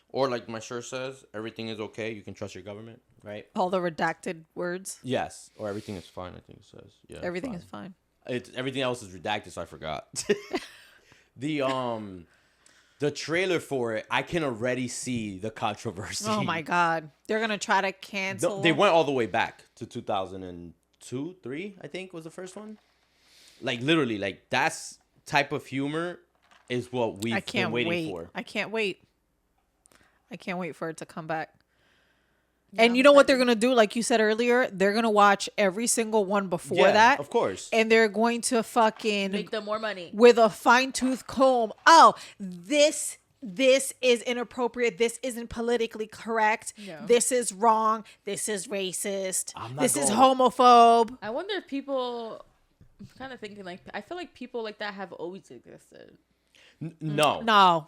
Or like my shirt says, everything is okay. You can trust your government, right? All the redacted words. Yes. Or everything is fine, I think it says. Yeah. Everything is fine. Everything else is redacted, so I forgot. The trailer for it, I can already see the controversy. Oh my god, they're gonna try to cancel. They went all the way back to 2002, 3, I think was the first one. Like literally, like that's type of humor is what we've been waiting for. I can't wait. I can't wait for it to come back. And you know what they're gonna do? Like you said earlier, they're gonna watch every single one before that, of course. and they're going to fucking Make them more money. with a fine-tooth comb. Oh, this is inappropriate. This isn't politically correct. Yeah. This is wrong. This is racist. I'm not This is going- homophobe. I wonder if people, I'm kind of thinking like, I feel like people like that have always existed. No. No,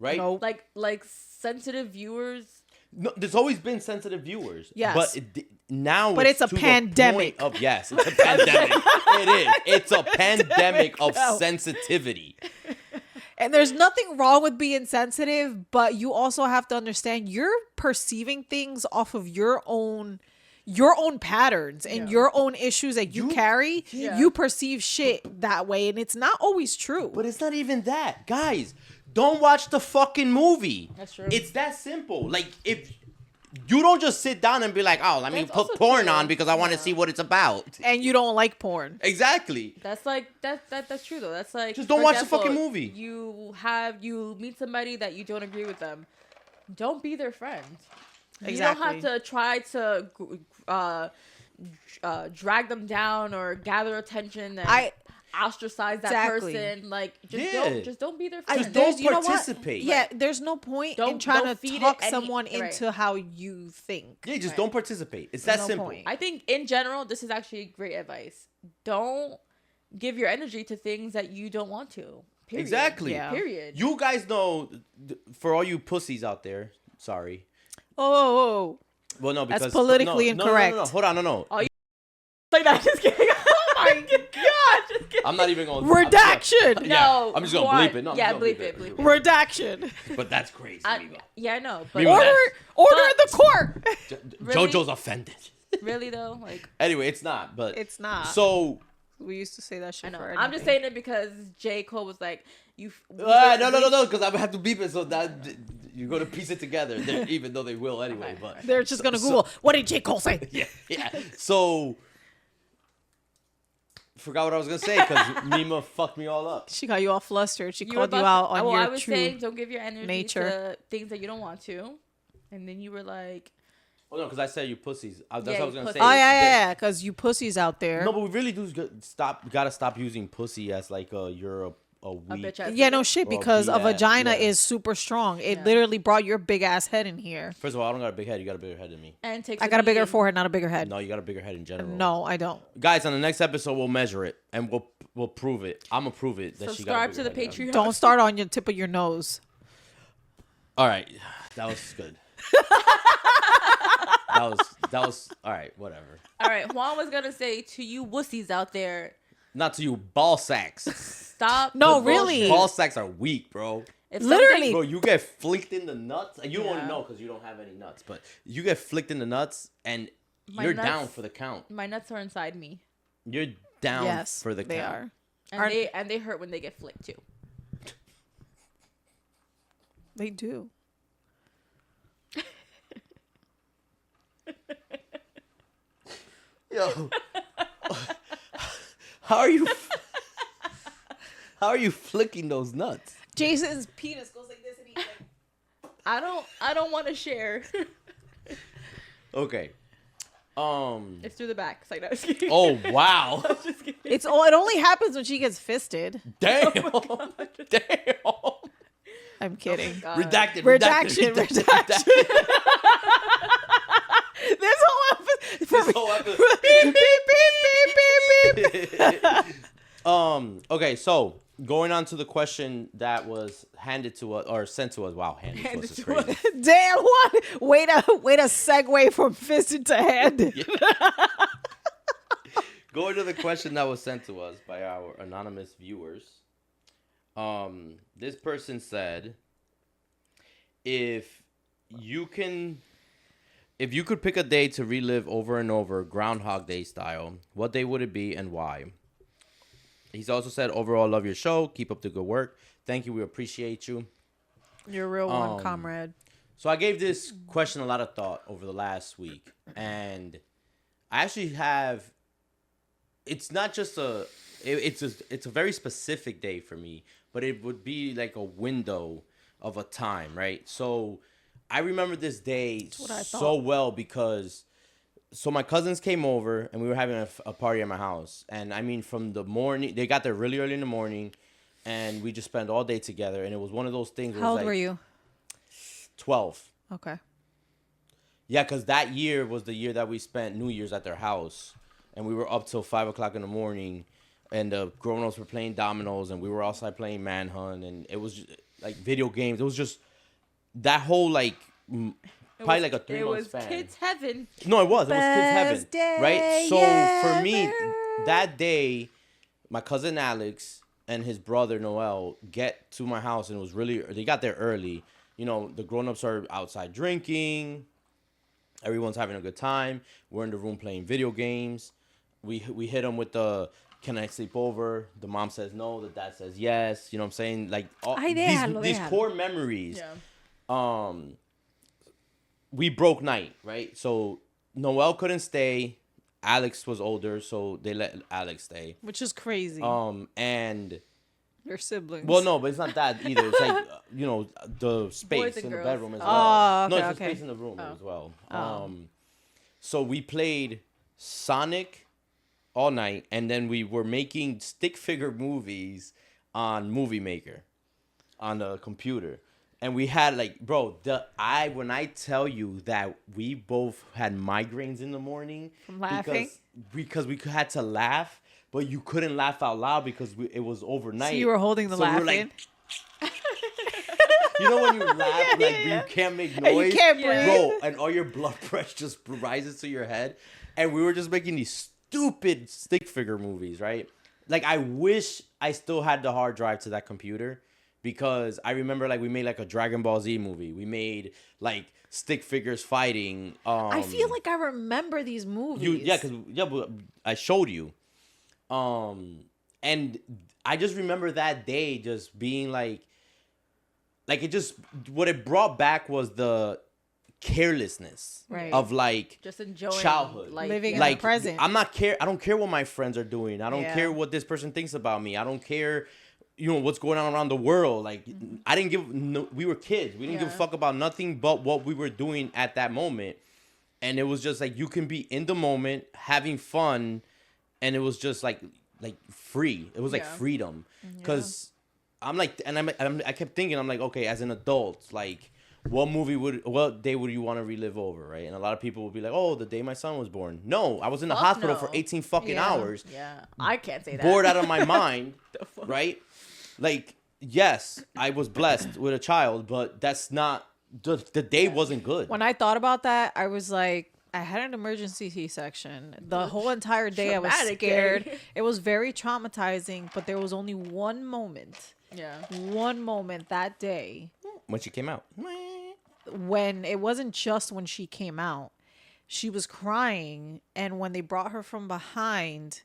Right? no. Like sensitive viewers. No, there's always been sensitive viewers. Yes. But now But it's a to the pandemic. point of, yes, it's a pandemic. It is. It's a pandemic of sensitivity. And there's nothing wrong with being sensitive, but you also have to understand you're perceiving things off of your own patterns and your own issues that you carry. Yeah. You perceive shit that way, and it's not always true. But it's not even that. Guys, don't watch the fucking movie. That's true. It's that simple. Like, if you don't just sit down and be like, oh, let me That's put also porn true. on because I want to see what it's about. And you don't like porn. Exactly. That's like that's true though. That's like, Just don't for watch the example, fucking movie. You meet somebody that you don't agree with them. Don't be their friend. Exactly. You don't have to try to drag them down or gather attention and ostracize that Exactly. person. Like Yeah. just don't be their friend. Just There's- don't you know what? participate. Yeah, there's no point in Don't trying to feed talk it any- someone right. into how you think. Yeah, just Right. don't participate. It's There's that no simple. point. I think in general, this is actually great advice. Don't give your energy to things that you don't want to. Period. Exactly. Yeah. Period. You guys know, for all you pussies out there, sorry. Oh, Well, no, because That's politically no, incorrect. No, hold on, no. Like that. Just kidding. Oh my god. Just kidding. I'm not even going. redaction. No, I'm just gonna go on. bleep it. No, I'm Yeah, just gonna bleep it, bleep it. Redaction. But that's crazy. Mimo. Yeah, I know. But Mimo, Order in But- the court. Really? JoJo's offended. really though, like Anyway, it's not. But It's not. So We used to say that shit I know. for I'm just anything. saying it because J. Cole was like, "You." no, because I would have to beep it so that you're gonna piece it together. Even though they will anyway. Okay, But They're just gonna Google, what did J. Cole say? yeah. So forgot what I was gonna say because Mima fucked me all up. She got you all flustered. She You were called you about out to- on well, your I was true saying, don't give your energy nature. to things that you don't want to, and then you were like, Oh no, because I said you pussies. That's what I was gonna say. Oh yeah, because you pussies out there. No, but we really do gotta stop using pussy as like you're a weak. bitch ass Yeah, no nigga. shit, Or because a BS, vagina yeah. is super strong. It literally brought your big ass head in here. First of all, I don't got a big head. You got a bigger head than me. And takes I got a bigger beating. forehead, not a bigger head. No, you got a bigger head in general. No, I don't. Guys, on the next episode, we'll measure it and we'll prove it. I'm gonna prove it that she got a Subscribe to the bigger head. Patreon. Don't start on your tip of your nose. All right, that was good. that was all right. Whatever. All right, Juan was gonna say to you wussies out there, Not to you, ball sacks. stop. No, the really. bullshit. Ball sacks are weak, bro. If Literally. Bro, you get flicked in the nuts. You Yeah. won't know because you don't have any nuts, but you get flicked in the nuts and My you're nuts- down for the count. my nuts are inside me, You're down Yes, for the they count. are. and they hurt when they get flicked too. They do. Yo, how are you? How are you flicking those nuts? Jason's penis goes like this and he's like, I don't want to share. Okay. It's through the back. It's like no, just kidding. Oh wow. Just kidding. it only happens when she gets fisted. Damn. Oh Damn. I'm kidding. God. Redacted. Redaction. This whole episode. This whole episode. Beep, beep, beep, beep, beep, beep. Okay, so going on to the question that was handed to us or sent to us. Wow, handed to us is crazy. Damn, what? Way to segue from fisted to handed. Going to the question that was sent to us by our anonymous viewers. This person said, if you could pick a day to relive over and over, Groundhog Day style, what day would it be and why? He's also said, overall, love your show. Keep up the good work. Thank you. We appreciate you. You're a real one, comrade. So I gave this question a lot of thought over the last week. And I actually have, it's not just it's a very specific day for me, but it would be like a window of a time, right? So I remember this day so well because so my cousins came over and we were having a party at my house. And I mean, from the morning, they got there really early in the morning and we just spent all day together. And it was one of those things. How old were you? 12. Okay. Yeah, because that year was the year that we spent New Year's at their house. And we were up till 5 o'clock in the morning. And the grown-ups were playing dominoes. And we were outside playing Manhunt. And it was just, like video games. It was just that whole like... Probably like a 3 month span. It was kids heaven. No, it was. It was Best kids heaven. day Right? So for me, ever. that day, my cousin Alex and his brother Noel get to my house and it was really, they got there early. You know, the grown-ups are outside drinking. Everyone's having a good time. We're in the room playing video games. We hit them with the, can I sleep over? The mom says no. The dad says yes. You know what I'm saying? Like all, these core memories. Yeah. We broke night, right? So Noel couldn't stay. Alex was older, so they let Alex stay. Which is crazy. And Your siblings. well, no, but it's not that either. It's like you know the space Boys and in the girls. bedroom as well. Oh, No, okay, it's the okay. space in the room as well. Oh. So we played Sonic all night, and then we were making stick figure movies on Movie Maker on the computer. And we had like, bro, when I tell you that we both had migraines in the morning From laughing? because we had to laugh, but you couldn't laugh out loud because it was overnight. So you were holding the So we were laughing. like, you know when you laugh, like you can't make And you noise, can't breathe. bro, and all your blood pressure just rises to your head. And we were just making these stupid stick figure movies, right? Like I wish I still had the hard drive to that computer. Because I remember, like, we made, like, a Dragon Ball Z movie. We made, like, stick figures fighting. I feel like I remember these movies. But I showed you. And I just remember that day just being, like, it just, what it brought back was the carelessness Right. of, like, Just enjoying childhood. Living in like, the present. I don't care what my friends are doing. I don't Yeah. care what this person thinks about me. I don't care... You know what's going on around the world. Like I didn't give. No, we were kids. We didn't give a fuck about nothing but what we were doing at that moment. and it was just like you can be in the moment having fun, and it was just like free. It was like freedom, because I'm like, and I kept thinking, I'm like, okay, as an adult, like, what day would you want to relive over, right? And a lot of people would be like, oh, the day my son was born. No, I was in the hospital for 18 fucking hours. Yeah, I can't say that. Bored out of my mind, right? Like, yes, I was blessed with a child, but that's not, the day wasn't good. When I thought about that, I was like, I had an emergency C-section. The whole entire day I was scared. Day. It was very traumatizing, but there was only one moment. Yeah. One moment that day. When she came out. When it wasn't just when she came out. She was crying, and when they brought her from behind,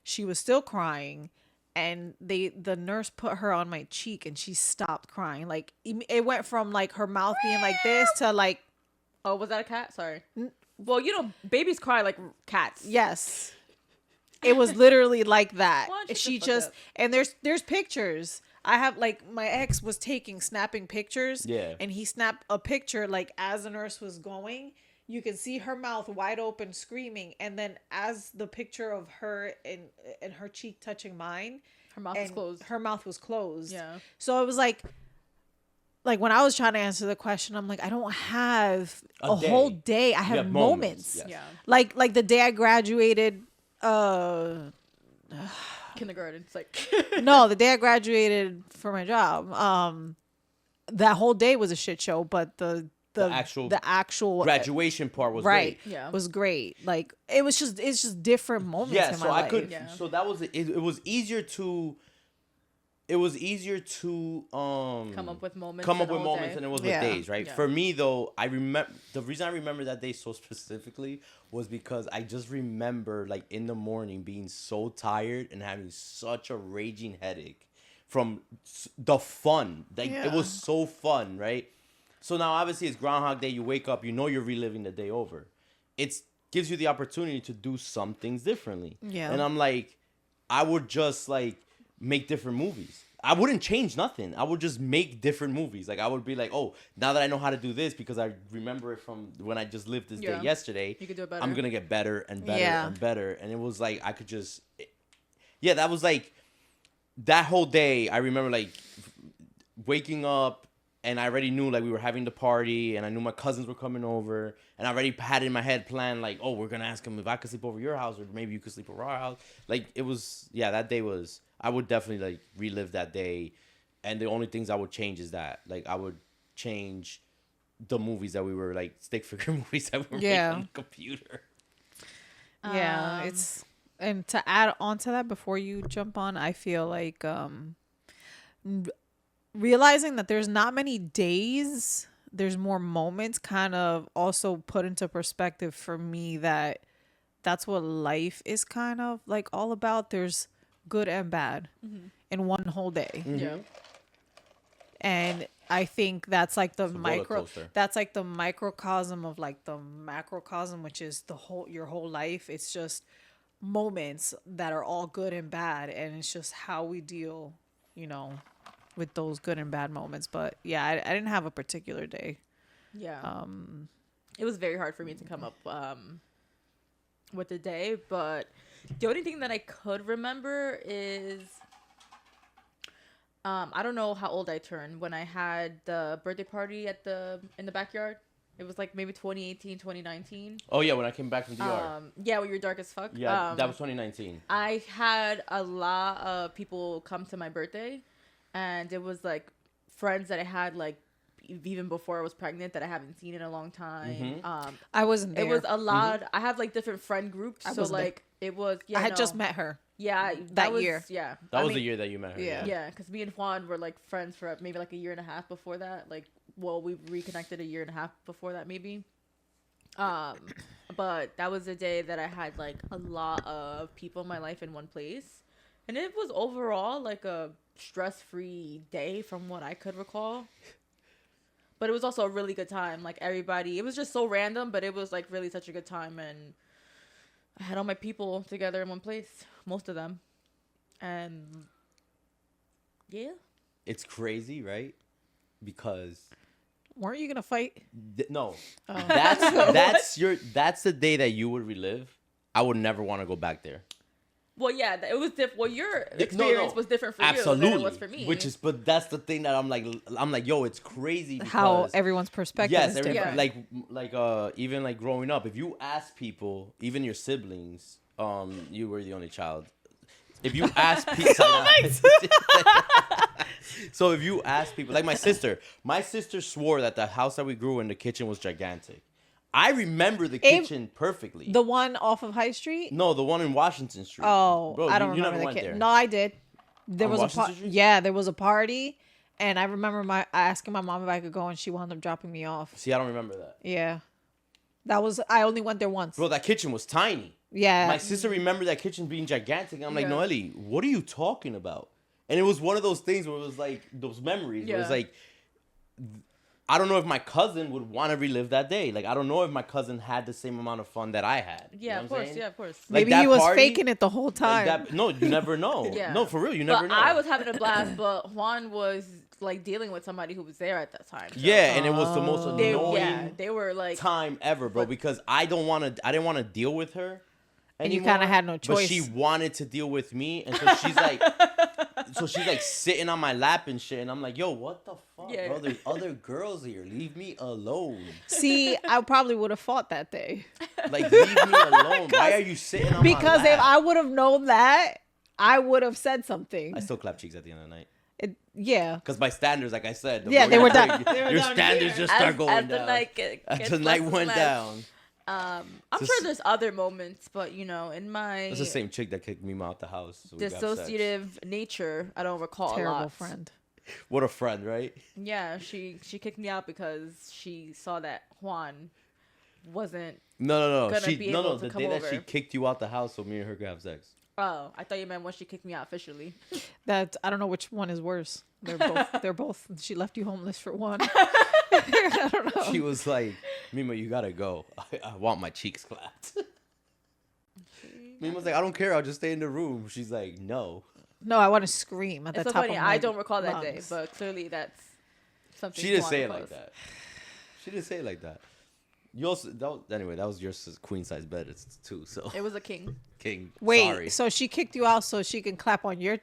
she was still crying, and the nurse put her on my cheek, and she stopped crying. Like, it went from like her mouth being like this to like, oh, was that a cat? Sorry. Well, you know, babies cry like cats. yes. It was literally like that. Why don't you She shut the just fuck up? and there's pictures. I have, like, my ex was snapping pictures. Yeah. And he snapped a picture, like, as the nurse was going. You can see her mouth wide open screaming, and then as the picture of her and her cheek touching mine, Her mouth was and closed. her mouth was closed. Yeah. So it was like when I was trying to answer the question, I'm like, I don't have a whole day. I You have moments. yes. Yeah. Like the day I graduated. Kindergarten. It's like. No, the day I graduated for my job. That whole day was a shit show, but the actual graduation part was right. great. Yeah. Was great. Like, it's just different moments Yeah, in so my I life. could. Yeah. So that was it. It was easier to. It was easier to Come up with moments. come up in a with whole moments day. than it was Yeah. with days, right? Yeah. For me though, I remember the reason I remember that day so specifically was because I just remember, like, in the morning being so tired and having such a raging headache from the fun. Like, it was so fun, right? So now obviously it's Groundhog Day. You wake up, you know you're reliving the day over. It gives you the opportunity to do some things differently. Yeah. And I'm like, I would just like make different movies. I wouldn't change nothing. I would just make different movies. Like, I would be like, oh, now that I know how to do this because I remember it from when I just lived this day yesterday, You could do it better. I'm going to get better and better Yeah. and better. And it was like, I could just, yeah, that was like, that whole day, I remember like waking up and I already knew like we were having the party and I knew my cousins were coming over and I already had in my head planned like, oh, we're going to ask them if I could sleep over your house or maybe you could sleep over our house. Like, it was, yeah, that day was, I would definitely like relive that day. And the only things I would change is that, like, I would change the movies that we were like stick figure movies that we were making on the computer. Yeah, and to add on to that before you jump on, I feel like realizing that there's not many days, there's more moments, kind of also put into perspective for me that that's what life is kind of like all about. There's good and bad in one whole day. Yeah. And I think that's like the It's a roller micro coaster. that's like the microcosm of like the macrocosm, which is your whole life. It's just moments that are all good and bad, and it's just how we deal, with those good and bad moments. But yeah, I didn't have a particular day. Yeah. It was very hard for me to come up with the day, but the only thing that I could remember is I don't know how old I turned when I had the birthday party in the backyard. It was like maybe 2018, 2019. Oh, yeah, when I came back from DR. Yeah, when you were dark as fuck. Yeah, that was 2019. I had a lot of people come to my birthday, and it was like friends that I had like even before I was pregnant that I haven't seen in a long time. I wasn't there. It was a lot. I have like different friend groups, so wasn't there. like it was. Yeah, I had just met her. Yeah, that was, year. Yeah, That was the year that you met her. yeah. Yeah, because me and Juan were like friends for maybe like a year and a half before that. Like, well, we reconnected a year and a half before that, maybe. But that was the day that I had like a lot of people in my life in one place, and it was overall like a stress-free day from what I could recall. But it was also a really good time. Like, everybody, it was just so random, but it was like really such a good time, and I had all my people together in one place, most of them, and yeah. It's crazy, right? Because Weren't you gonna fight? No, Oh. that's the day that you would relive. I would never want to go back there. Well, yeah, it was different. Well, your No, experience was different for you than it was for me. But that's the thing that I'm like, yo, it's crazy because, How everyone's perspective is different. Yeah. like even like growing up, if you ask people, even your siblings, you were the only child. If you ask people, so if you ask people, like my sister swore that the house that we grew in, the kitchen was gigantic. I remember the kitchen perfectly. The one off of High Street? No, the one in Washington Street. Oh, Bro, I don't you remember never the went kitchen. there. No, I did. There On was Washington Street? Yeah, there was a party, and I remember asking my mom if I could go, and she wound up dropping me off. See, I don't remember that. Yeah, I only went there once. Bro, that kitchen was tiny. Yeah, My sister remembered that kitchen being gigantic. And I'm like, Yeah. Noelle, what are you talking about? And it was one of those things where it was like those memories. Where it was Yeah. like, I don't know if my cousin would want to relive that day. Like, I don't know if my cousin had the same amount of fun that I had. You Yeah, know of what I'm course. saying? Yeah, of course. Like maybe that he was party, faking it the whole like time. no, you never know. Yeah. No, for real, you never But know. I was having a blast, but Juan was like dealing with somebody who was there at that time. So Yeah, and it was the most They, annoying they were like, time ever, bro. Because I didn't want to deal with her. And you anymore, kinda had no But choice. she wanted to deal with me, and so she's like, sitting on my lap and shit, and I'm like, yo, what the fuck, Yeah. bro? There's other girls here. Leave me alone. See, I probably would have fought that day. Like, leave me alone. Why are you sitting on Because my lap? if I would have known that, I would have said something. I still clap cheeks at the end of the night. Yeah. Because my standards, like I said, Yeah, they were down. Your standards just start going as down. the night As gets the night less went and less. down. I'm Just- sure there's other moments, but in my That's the same chick that kicked me out the house. So we got sex. dissociative nature, I don't recall a Terrible lot. friend. What a friend, right? Yeah, she kicked me out because she saw that Juan wasn't. No. Gonna be able to The come day that she over. kicked you out the house, so me and her could have sex. Oh, I thought you meant when she kicked me out officially. That I don't know which one is worse. They're both. She left you homeless for one. I don't know. She was like, Mima, you gotta go. I want my cheeks clapped. Mima's like, I don't care. I'll just stay in the room. She's like, no. No, I want to scream at the It's so top funny. of my I don't recall that day, lungs. but clearly that's something. She didn't Juan say it recalls. like that. She didn't say it like that. You also that was your queen size bed too. So It was a king. king. Wait, Sorry. so she kicked you out so she can clap on your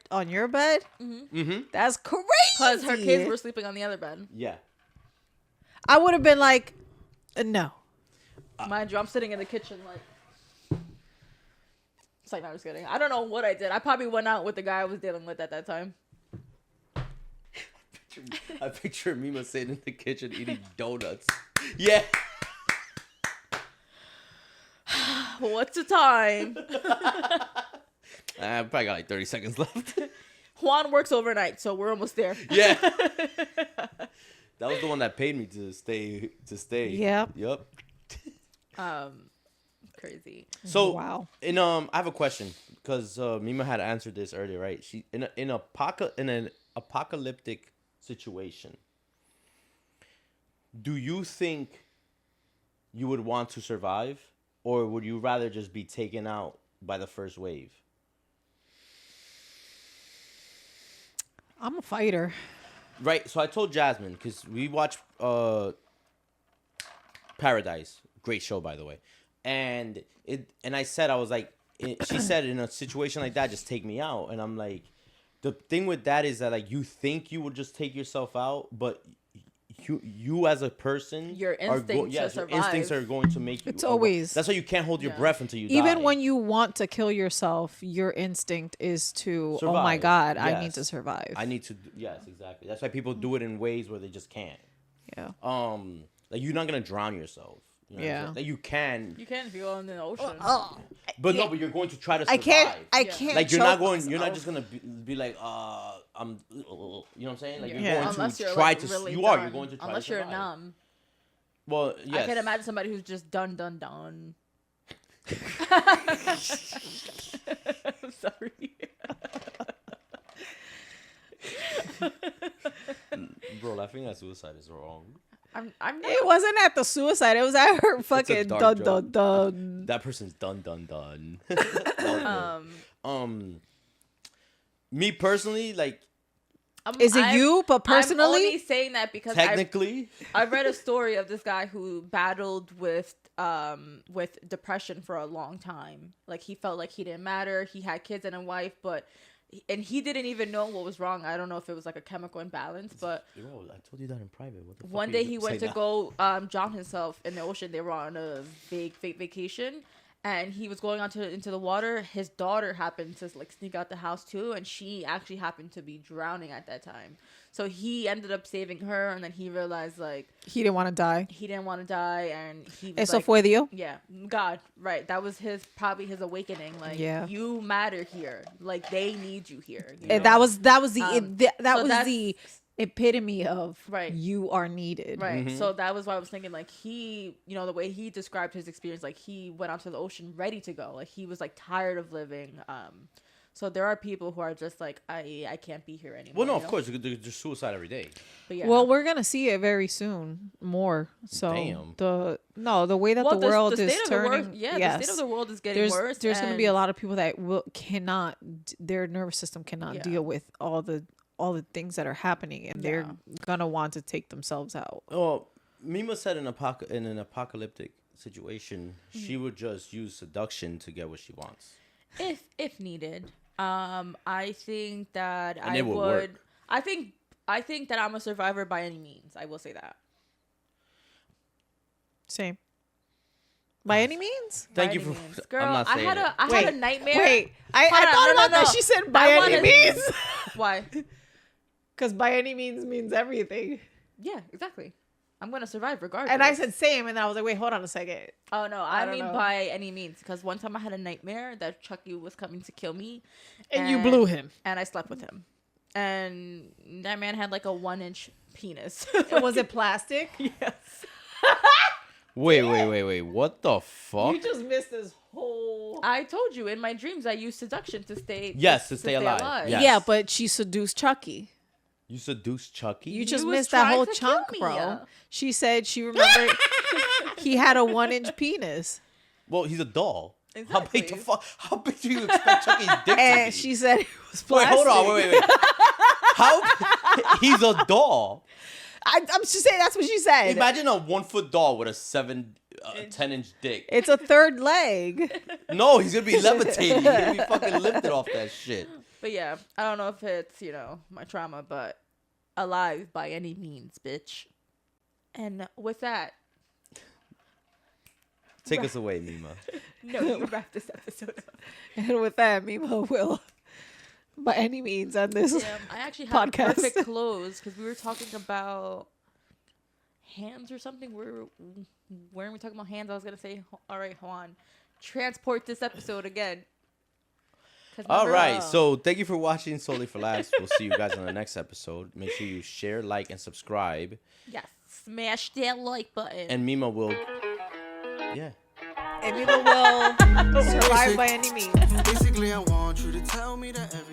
bed? Mm-hmm. That's crazy. Because her kids were sleeping on the other bed. Yeah. I would have been like, no. Mind you, I'm sitting in the kitchen like. It's like, no, I'm just kidding. I don't know what I did. I probably went out with the guy I was dealing with at that time. I picture Mima sitting in the kitchen eating donuts. Yeah. What's the time? I probably got like 30 seconds left. Juan works overnight, so we're almost there. Yeah. That was the one that paid me to stay. Yep. Yep. Crazy. So Wow. I have a question because Mima had answered this earlier, right? She in an apocalyptic situation. Do you think you would want to survive, or would you rather just be taken out by the first wave? I'm a fighter. Right. So I told Jasmine because we watched Paradise, great show by the way, and I said I was like, she said in a situation like that, just take me out, and I'm like, the thing with that is that like you think you would just take yourself out, but you as a person, Your instincts to your instincts survive. are going to make you. It's always- That's why you can't hold your Yeah. breath until you die. Even when you want to kill yourself, your instinct is to, oh my Survive. God, I Yes. need to survive. I need to. Yes, exactly. That's why people do it in ways where they just can't. Yeah. Like you're not gonna drown yourself. You know what I'm Yeah. saying? Like you can, You can if you go in the ocean. but no, but you're going to try to I survive. can't. I Yeah. can't. Like you're not choke going. You're not myself. just gonna be like, I'm. You know what I'm saying? Like Yeah. you're going Unless to you're try like to. really You done. are. You're going to try Unless to you're survive. numb. Well, yes. I can imagine somebody who's just done. I'm sorry. Bro, laughing at suicide is wrong. I'm not. It wasn't at the suicide. It was at her fucking dark dun joke. dun dun. That person's done. Um. Me personally, like, Is it you? But personally, I'm only saying that because technically, I read a story of this guy who battled with depression for a long time. Like he felt like he didn't matter. He had kids and a wife, and he didn't even know what was wrong. I don't know if it was like a chemical imbalance, but I told you that in private. What the fuck one day he went to go drown himself in the ocean. They were on a fake vacation. And he was going into the water. His daughter happened to like sneak out the house too, and she actually happened to be drowning at that time. So he ended up saving her, and then he realized like he didn't want to die. He didn't want to die, and he was Eso fue Dios. Yeah, God, right? That was probably his awakening. Like, yeah, you matter here. Like they need you here. You and know? that was the epitome of you are needed. Right. Mm-hmm. So that was why I was thinking like he, the way he described his experience, like he went out to the ocean ready to go. Like he was like tired of living. So there are people who are just like, I can't be here anymore. Well, no, of course, there's suicide every day. But yeah. Well, we're gonna see it very soon more. So the way that the world is turning, the state of the world is getting worse. There's gonna be a lot of people that cannot, their nervous system cannot deal with all the things that are happening, and they're gonna want to take themselves out. Well, Mima said in an apocalyptic situation, she would just use seduction to get what she wants. If needed. I think that it would work. I think that I'm a survivor by any means. I will say that. Same. By any means? Thank you for girl. I'm not saying I had a nightmare. Wait, I thought about that. She said by any means. Why? Because by any means everything. Yeah, exactly. I'm gonna survive regardless. And I said same, and I was like, wait, hold on a second. Oh no, I mean by any means, because one time I had a nightmare that Chucky was coming to kill me, and you blew him, and I slept with him, and that man had like a 1-inch penis. Was it plastic? Yes. Wait. What the fuck? You just missed this whole. I told you in my dreams I used seduction to stay. Yes, to stay alive. Yes. Yeah, but she seduced Chucky. You seduced Chucky? You just missed that whole chunk, bro. Yeah. She said she remembered he had a 1-inch penis. Well, he's a doll. Exactly. How big do you expect Chucky's dick to be? And she said it was plastic. Wait, hold on. Wait. How? He's a doll. I'm just saying that's what she said. Imagine a 1-foot doll with a 10-inch dick. It's a third leg. No, he's gonna be levitating. He's gonna be fucking lifted off that shit. But yeah, I don't know if it's, my trauma, but alive by any means, bitch. And with that. Take us away, Mima. No, you wrap this episode up. And with that, Mima will, by any means, on this I actually have podcast. A perfect close because we were talking about hands or something. Weren't we talking about hands? I was going to say, all right, Juan, transport this episode again. All right, so thank you for watching Solely for Laughs. We'll see you guys on the next episode. Make sure you share, like, and subscribe. Yes, smash that like button. And Mima will, And Mima will survive by any means. Basically, I want you to tell me that everything